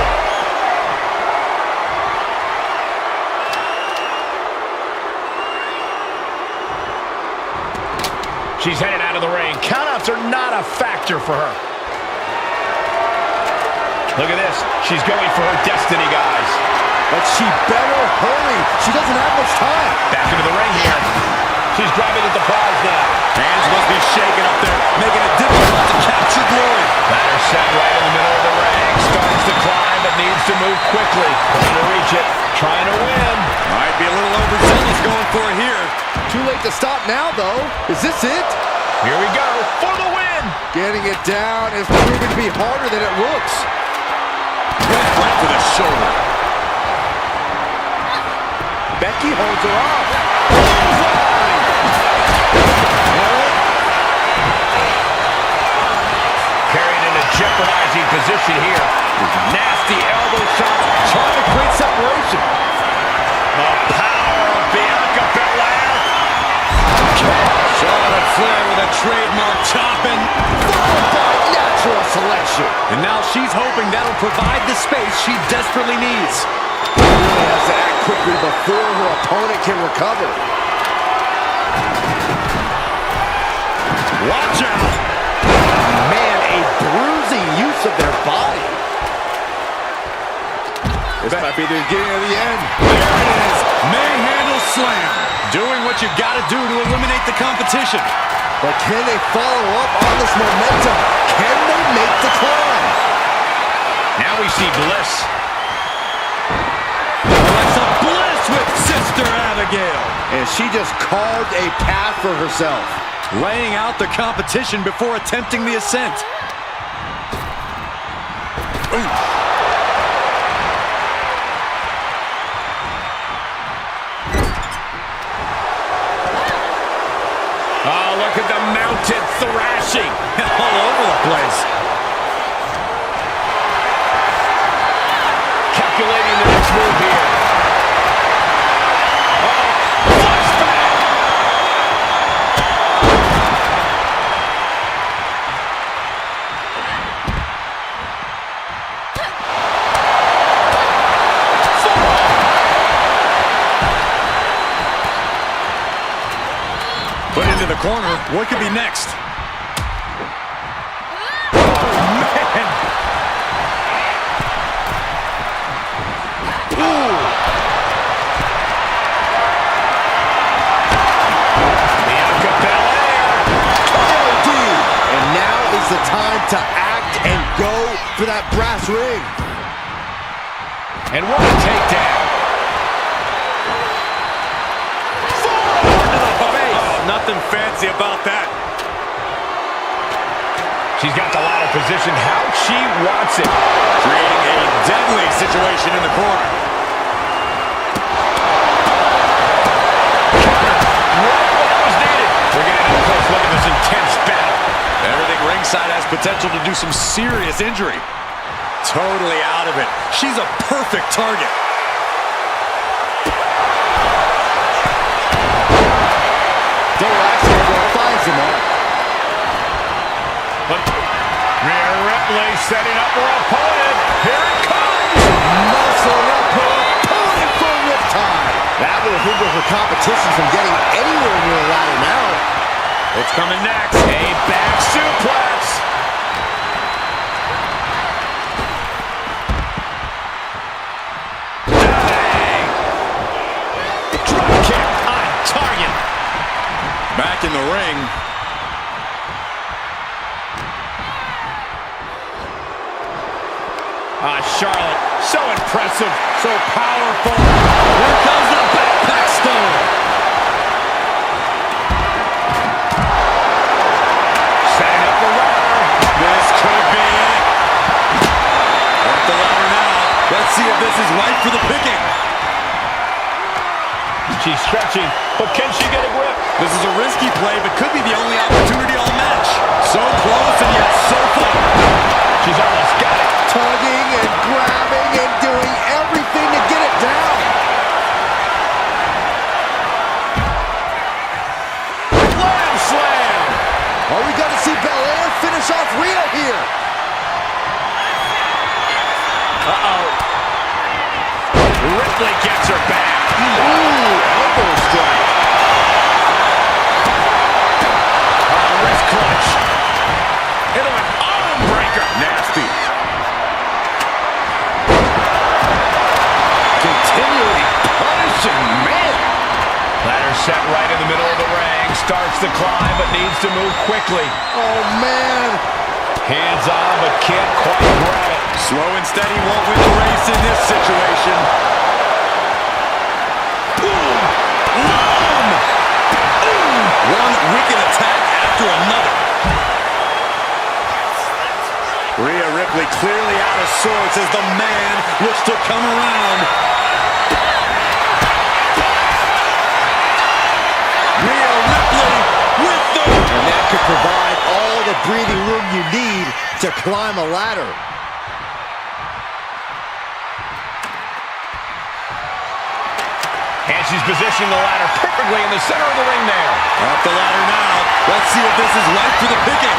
She's headed out of the ring. Countouts are not a factor for her. Look at this. She's going for her destiny, guys. But she better hurry. She doesn't have much time. Back into the ring here. She's grabbing at the prize now. Hands must be shaking up there, making it difficult to capture glory. Ladder set right in the middle of the ring. Starts to climb, but needs to move quickly. Trying to reach it. Trying to win. Might be a little overzealous going for it here. Too late to stop now, though. Is this it? Here we go for the win. Getting it down is proving to be harder than it looks. Right to the shoulder. Becky holds her off. Carried in a jeopardizing position here. Nasty elbow shots. Trying to create separation. The power of Bianca Belair. Charlotte Flair with a trademark chopping. Followed by natural selection. And now she's hoping that'll provide the space she desperately needs. She really has to act quickly before her opponent can recover. Watch out! Man, a bruising use of their body. This might be the beginning of the end. There it is. Manhandle slam. Doing what you gotta do to eliminate the competition. But can they follow up on this momentum? Can they make the climb? Now we see Bliss. Alexa Bliss with Sister Abigail. And she just carved a path for herself. Laying out the competition before attempting the ascent. Ooh. Oh, look at the mounted thrashing. All over the place. Calculating the next move here. Flashback. Put into the corner. What could be next? The time to act and go for that brass ring. And what a takedown. Nothing fancy about that. She's got the ladder positioned how she wants it. Creating a deadly situation in the corner. Right when it was needed. We're getting a close look at this intense battle. Everything ringside has potential to do some serious injury. Totally out of it. She's a perfect target. Finds him up. Rhea Ripley setting up her opponent. Here it comes. Muscling up her opponent for a riptide. That will hinder her competition from getting anywhere near a ladder now. It's coming next. A back suplex. Dang. Drop kick on target. Back in the ring. Charlotte, so impressive, so powerful. Here comes the backpack stone. Setting up the ladder. This could be it. At the ladder now. Let's see if this is ripe for the picking. She's stretching, but can she get a grip? This is a risky play, but could be the only opportunity all match. So close and yet so far. She's almost got it. Tugging and grabbing and doing everything to get it down. Slam slam. Are we going to see Belair finish off Rhea here? Uh-oh. Ripley gets her back. Ooh, elbow strike. Wrist clutch. Into an arm breaker. Nasty. Continually punishing, man. Ladder set right in the middle of the ring. Starts the climb, but needs to move quickly. Oh, man. Hands on, but can't quite grab it. Slow and steady won't win the race in this situation. One wicked attack after another. Rhea Ripley clearly out of sorts as the man looks to come around. Rhea Ripley with the... And that could provide all the breathing room you need to climb a ladder. And she's positioning the ladder perfectly in the center of the ring there. Up the ladder now. Let's see if this is right for the picking.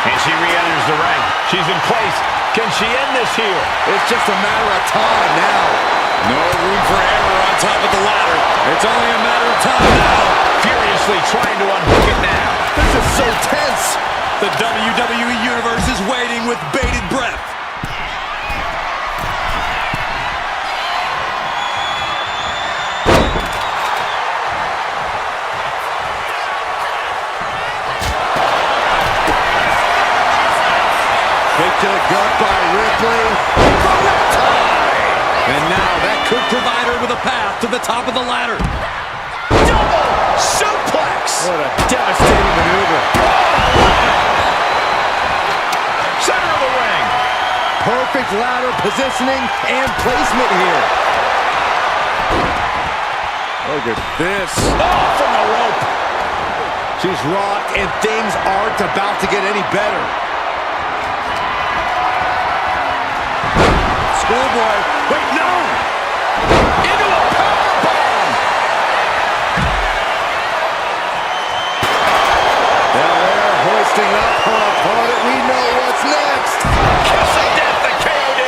And she re-enters the ring. She's in place. Can she end this here? It's just a matter of time now. No room for error on top of the ladder. It's only a matter of time now. Furiously trying to unhook it now. This is so tense. The WWE Universe is waiting with bated breath. Kick to the gut by Ripley. And now that could provide her with a path to the top of the ladder. Double suplex. What a devastating maneuver. Center of the ring. Perfect ladder positioning and placement here. Look at this. Oh, from the rope. She's rocked and things aren't about to get any better. Schoolboy. Wait, no! Into a powerbomb. Belair hoisting up her opponent. We know what's next. Kiss of death, the KOD.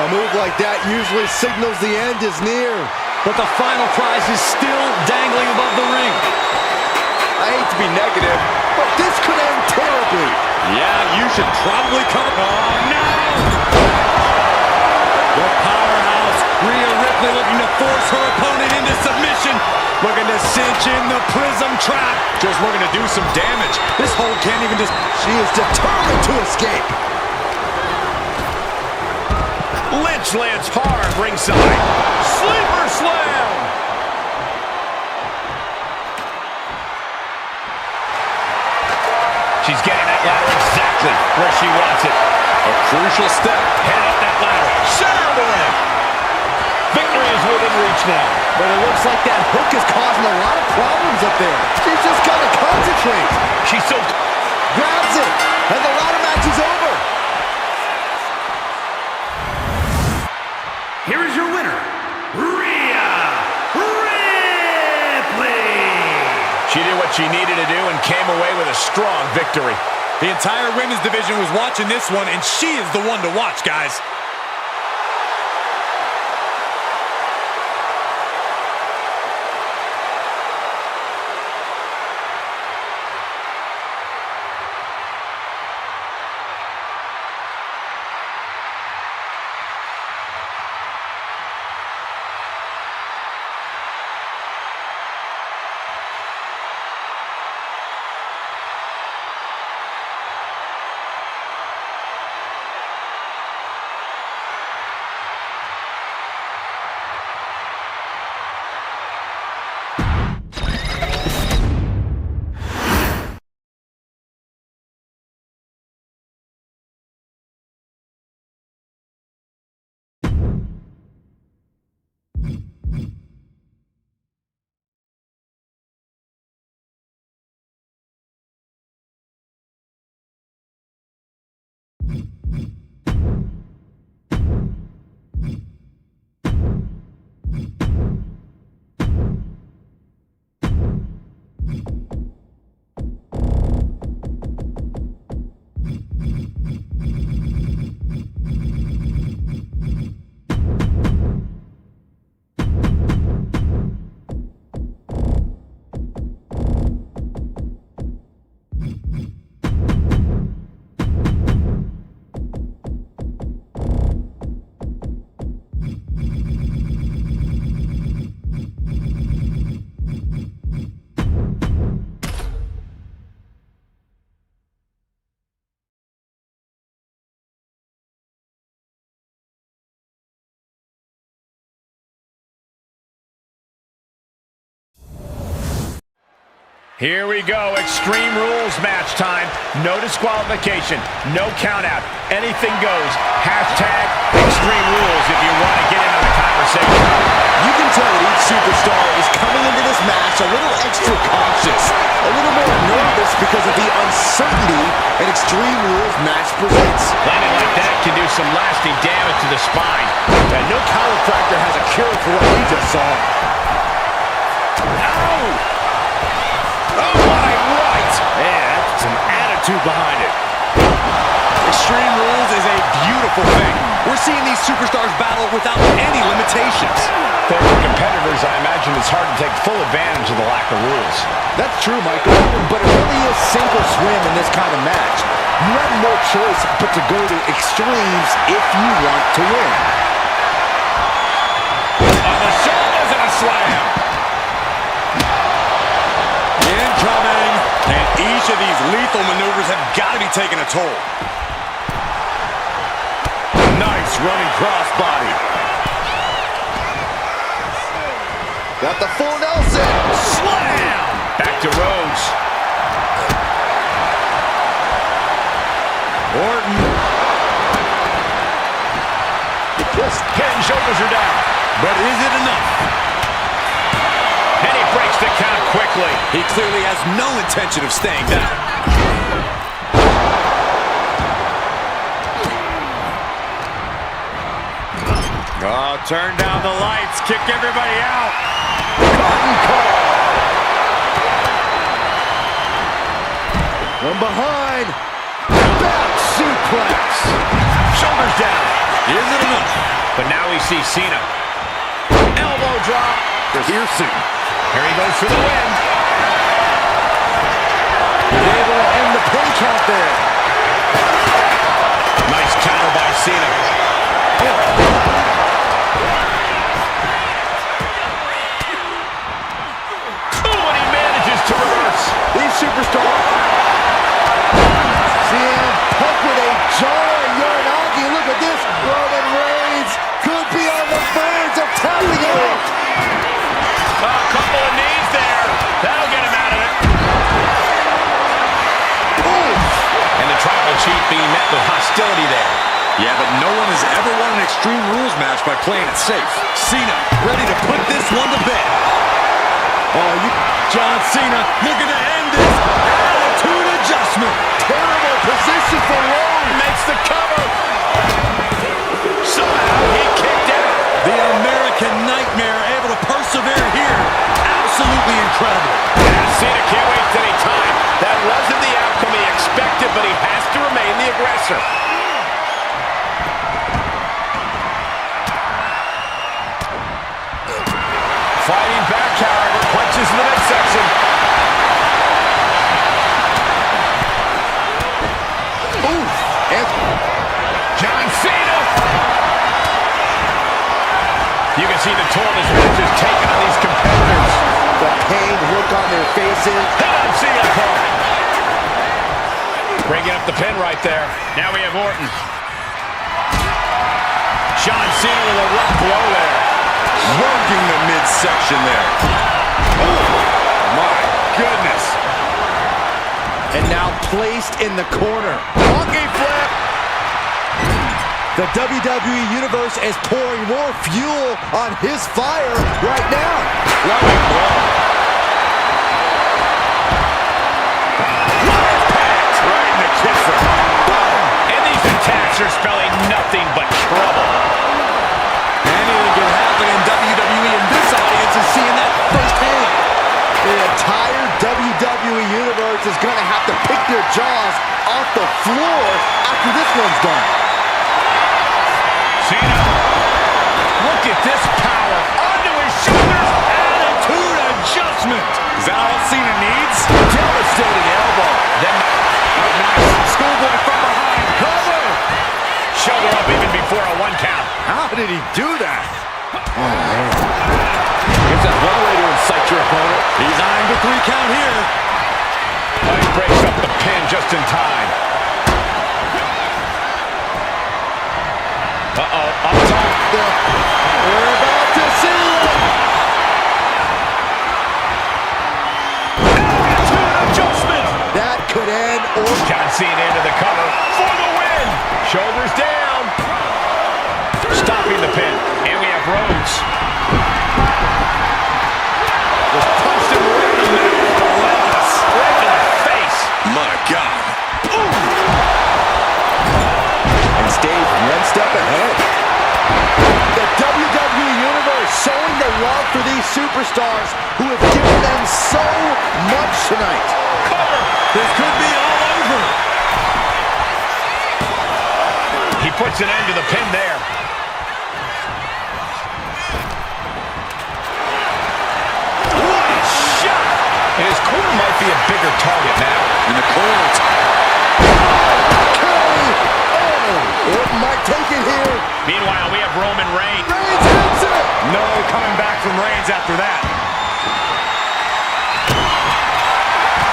A move like that usually signals the end is near. But the final prize is still dangling above the ring. submission probably coming. Oh, no! The powerhouse, Rhea Ripley looking to force her opponent into submission. Looking to cinch in the Prism trap. Just looking to do some damage. This hold can't even just... She is determined to escape. Lynch lands hard ringside. Sleeper slam! She's getting that ladder exactly where she wants it. A crucial step. Head up that ladder. Center of the ring. Victory is within reach now. But it looks like that hook is causing a lot of problems up there. She's just got to concentrate. She's so... Grabs it. And the ladder match is over. Here is your winner, Rhea Ripley. She did what she needed to do and came away with a strong victory. The entire women's division was watching this one, and she is the one to watch, guys. Here we go, Extreme Rules match time. No disqualification, no count out. Anything goes. Hashtag Extreme Rules if you want to get into the conversation. You can tell that each superstar is coming into this match a little extra cautious, a little more nervous because of the uncertainty an Extreme Rules match presents. Landing like that can do some lasting damage to the spine. And no chiropractor has a cure for what we just saw. Ow! Oh, my right! Man, that's some attitude behind it. Extreme Rules is a beautiful thing. We're seeing these superstars battle without any limitations. For competitors, I imagine it's hard to take full advantage of the lack of rules. That's true, Michael, but it really is sink or swim in this kind of match. You have no choice but to go to extremes if you want to win. On the shoulders and a slam. Incoming. And each of these lethal maneuvers have got to be taking a toll. Nice running crossbody. Got the full Nelson. Slam! Back to Rhodes. Orton. Just Head and shoulders are down. But is it enough? And he breaks the count quickly. He clearly has no intention of staying down. Oh, turn down the lights. Kick everybody out. cotton call. From behind. Back suplex. Shoulders down. Is it enough? But now we see Cena. Elbow drop. Piercing. Here he goes for the win. He's able to end the pin count there. being met with hostility there. Yeah, but no one has ever won an Extreme Rules match by playing it safe. Cena ready to put this one to bed. John Cena looking to end this. Attitude adjustment. Terrible position for Rowan. Makes the cover. Somehow he kicked out. The American Nightmare able to persevere here. Absolutely incredible. Cena can't waste any time. That wasn't the outcome he expected, but he has to remain the aggressor. Fighting back, however, punches in the midsection. Oof. And John Cena. You can see the toll his match is taking on these competitors. the pained look on their faces. Hit on Cena, Cole. Breaking up the pin right there. Now we have Orton. John Cena with a rough blow there. Working the midsection there. Oh, my goodness. And now placed in the corner. Monkey flip. The WWE Universe is pouring more fuel on his fire right now. Loving blow. Right in the kisser. Boom. And these attacks are spelling nothing but trouble. Anything can happen in WWE, and this audience is seeing that firsthand. The entire WWE Universe is going to have to pick their jaws off the floor after this one's done. Cena. Look at this power. Onto his shoulders. Attitude adjustment. Is that all Cena needs? Devastating elbow. Then nice schoolboy from behind. Cover. Shoulder up even before a one count. How did he do that? Guess that's one way to incite your opponent. He's eyeing the 3 count here. He breaks up the pin just in time. Uh-oh, up top. We're about to see it. Attitude adjustment. That could end or John Cena into the cover for the win. Shoulders down. Stopping the pin. And we have Rhodes. Just punched him right in the middle. Relentless. Right in the face. My God. and stayed one step ahead. The WWE Universe showing the love for these superstars who have given them so much tonight. Cover. This could be all over. He puts an end to the pin there. What a shot! And his corner might be a bigger target now. In the corner. Orton might take it here. Meanwhile, we have Roman Reigns. Reigns hits it. No coming back from Reigns after that.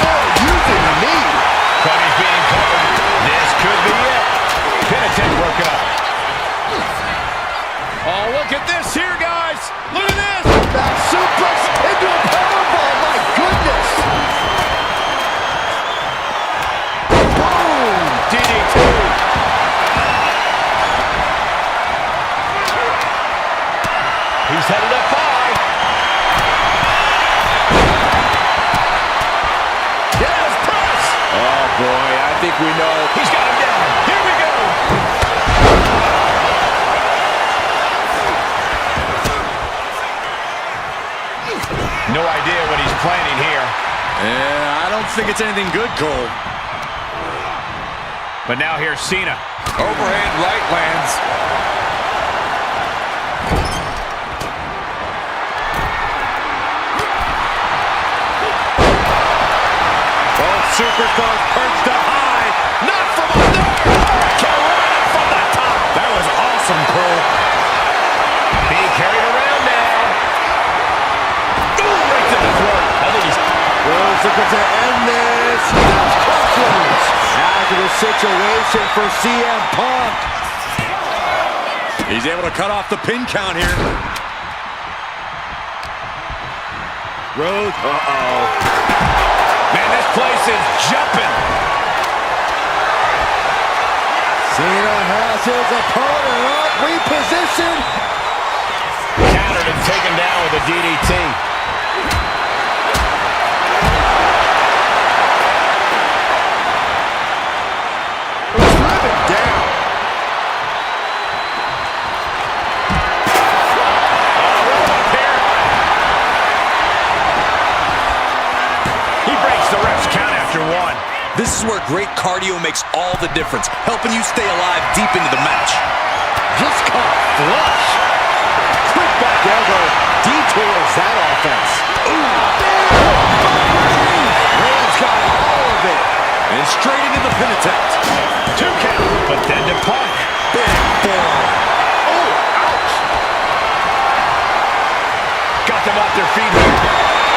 Oh, using the knee. Cody's being covered. This could be it. Pin attempt broken up. Oh, look at this here, guys. Look at this. Back suplex into a powerbomb. My goodness. Boom. DDT. He's headed up high. Yes, press. Oh, boy, I think we know. He's got him down. Here we go. No idea what he's planning here. Yeah, I don't think it's anything good, Cole. But now here's Cena. Overhand right lands. Both superstars perched up high. Not from up there. Carolina from the top. That was awesome, Cole. Being carried around now. Ooh, right to the throat. I think he's... Rose looking to end this. Crossroads. Hazardous situation for CM Punk. He's able to cut off the pin count here. Rose. Uh-oh. Man, this place is jumping. Has his opponent up, repositioned. Countered and taken down with a DDT. Driven down. He breaks the ref's count after one. This is where great cardio makes all the difference, helping you stay alive deep into the match. Just caught flush. Quick back elbow detours that offense. Reigns got all of it. And straight into the pin attempt. 2 count, but then to punch. Big forearm. Oh, ouch. Got them off their feet here.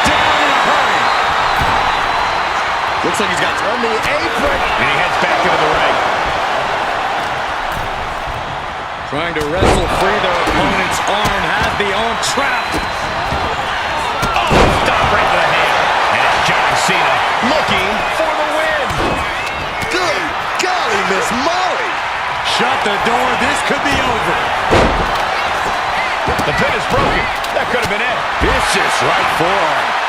Down in a hurry. Looks like he's got On the apron. And he heads back into the ring. Trying to wrestle free their opponent's arm. Has the arm trapped. Oh, stop right to the hand. And it's John Cena looking for the win. Good golly, Miss Molly. Shut the door. This could be over. The pin is broken. That could have been it. Vicious right forearm.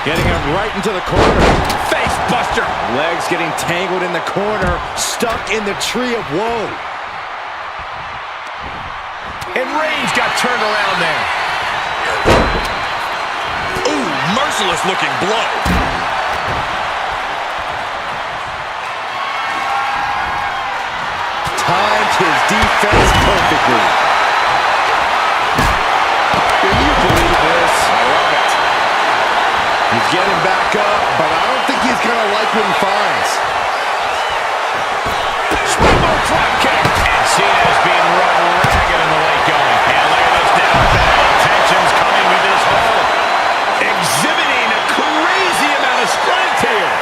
Getting him right into the corner. Face buster. Legs getting tangled in the corner. Stuck in the tree of woe. And Reigns got turned around there. Ooh, merciless looking blow. Timed his defense perfectly. Can you believe this? I love it. He's getting back up, but I don't think he's going to like what he finds. Springboard drop kick. And Cena is being run ragged in the late going. And look at this down bad. Tensions coming with this hold. Exhibiting a crazy amount of strength here.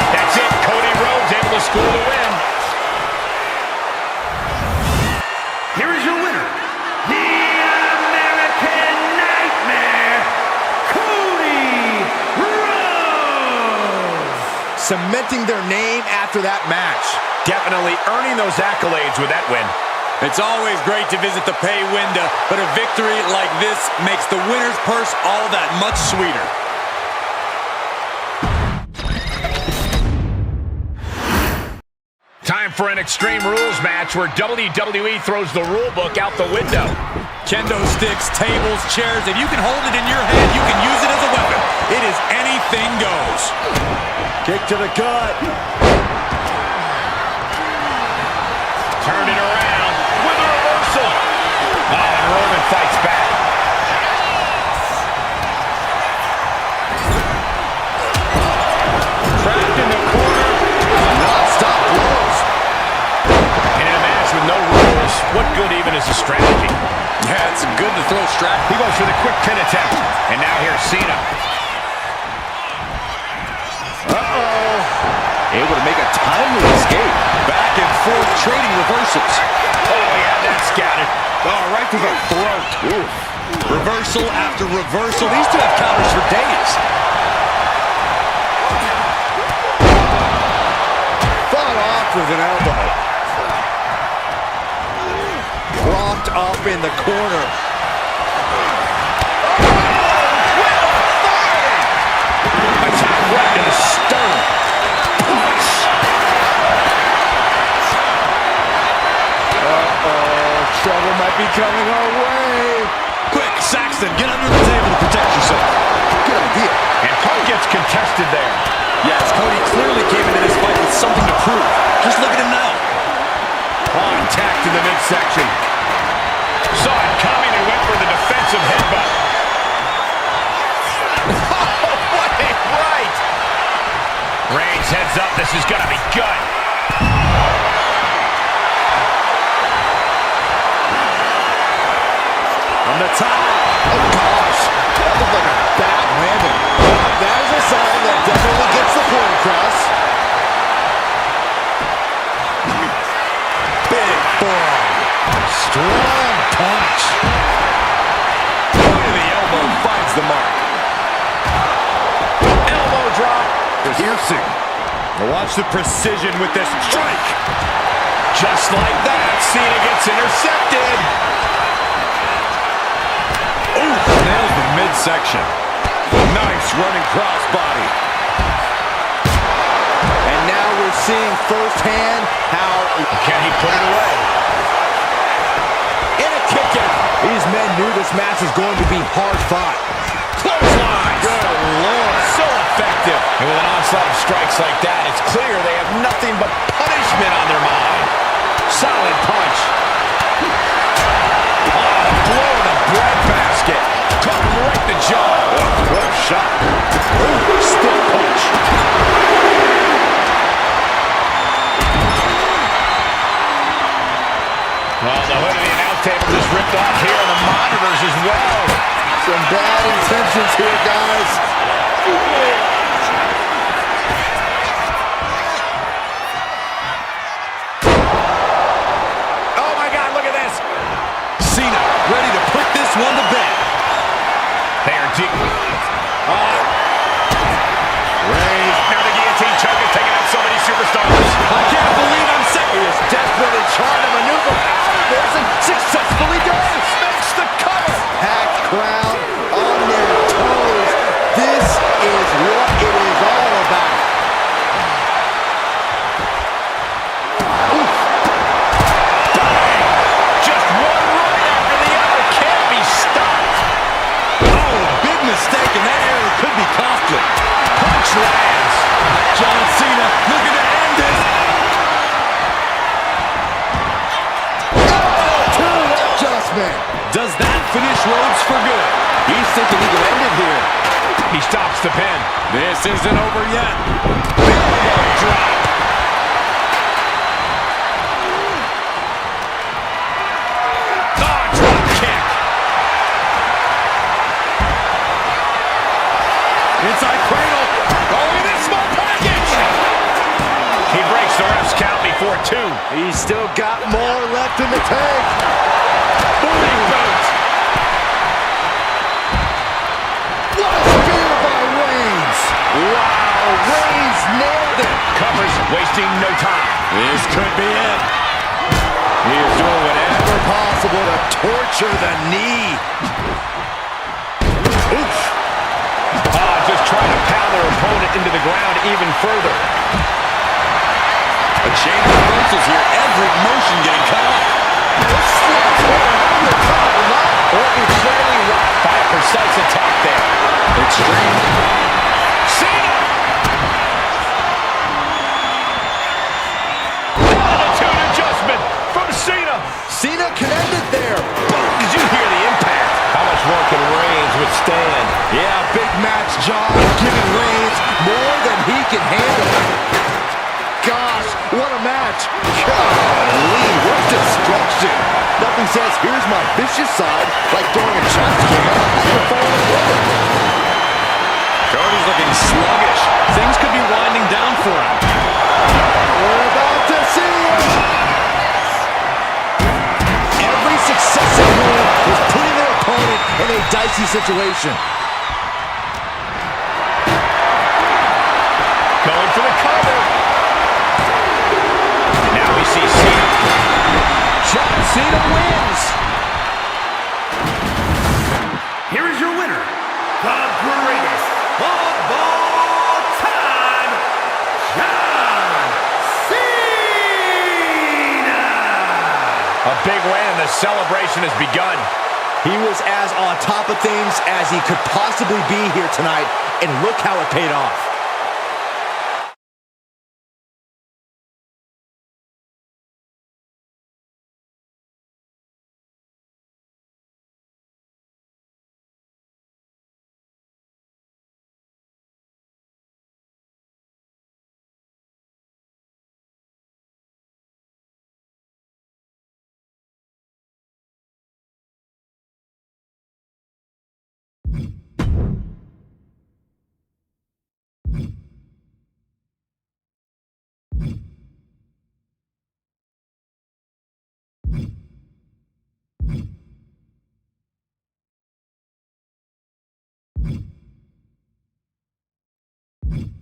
That's it. Cody Rhodes able to score the win. Here is your winner, the American Nightmare, Cody Rhodes. Cementing their name after that match. Definitely earning those accolades with that win. It's always great to visit the pay window, but a victory like this makes the winner's purse all that much sweeter. Time for an Extreme Rules match where WWE throws the rule book out the window. Kendo sticks, tables, chairs. If you can hold it in your hand, you can use it as a weapon. It is anything goes. Kick to the gut. Turned it around with a reversal. Oh, and Roman fights back. Trapped in the corner. Non-stop blows. In a match with no rules, what good even is a strategy? Yeah, it's good to throw strap. He goes for the quick pin attempt. And now here's Cena. Able to make a timely escape. Back and forth, trading reversals. Oh, yeah, that's scattered. Oh, right to the throat. Oof. Reversal after reversal. These two have counters for days. Fought off with an elbow. Propped up in the corner. Attack right to the sternum. Trouble might be coming our way. Quick, Saxton, get under the table to protect yourself. Good idea. And Punk gets contested there. Yes, Cody clearly came into this fight with something to prove. Just look at him now. Contact in the midsection. Saw it coming and went for the defensive headbutt. What a right! Reigns heads up. This is going to be good. On the top. Oh, gosh. That looked like a bad landing. That is a sign that definitely gets the point across. Big forearm. Strong punch. Point of the elbow finds the mark. Elbow drop. Piercing. Watch the precision with this strike. Just like that, Cena gets intercepted. Ooh, nails the midsection. Nice running crossbody. And now we're seeing firsthand how... Can he put it away? In a kick out. These men knew this match was going to be hard fought. Clothesline. Good Lord. So effective. And with an onslaught of strikes like that, it's clear they have nothing but punishment on their mind. Solid punch. Oh, blow to the breadbasket. Caught him right in the jaw. Oh, what a shot. Ooh, stiff punch. Well, the hood of the announce table just ripped off here, and the monitors as well. Some bad intentions here, guys. Oh, my God, look at this. Cena ready to put this one to bed. They are deep. Reigns. Now the guillotine choke is taking out so many superstars. I can't believe I'm saying He is desperately trying to maneuver out of this and successfully does. Makes the cover. Packed crowd on their toes. This is what it is all about. Just one right after the other. Can't be stopped. Oh, big mistake in that area could be costly. Punch lands. John Cena looking to end this. Adjustment. Does that finish Rhodes for good? He's thinking he can end it here. He stops the pin. This isn't over yet. Big drop. Oh, drop kick. Inside cradle. Oh, in a small package. He breaks the ref's count before two. He's still got more left in the tank. Big boot. What a spear by Reigns. Wow, Reigns nailed it. Covers, wasting no time. This could be it. He is doing whatever possible to torture the knee. Oof. Just trying to pound their opponent into the ground even further. A chain of reversals here. Every motion getting cut off. Orton clearly rocked by a precise attack there. Extreme. Cena! Attitude adjustment from Cena. Cena connected there. Did you hear the impact? How much more can Reigns withstand? Yeah, big match, John. Giving Reigns more than he can handle. Gosh, what a match. Golly, what destruction. Nothing says, here's my vicious side, like throwing a chopstick at a microphone. Cody's looking sluggish. Things could be winding down for him. We're about to see it. Every successive move is putting their opponent in a dicey situation. Going for the cover. Now we see Cena. John Cena wins. Here is your winner, the greatest of all time, John Cena! A big win and the celebration has begun. He was as on top of things as he could possibly be here tonight, and look how it paid off. You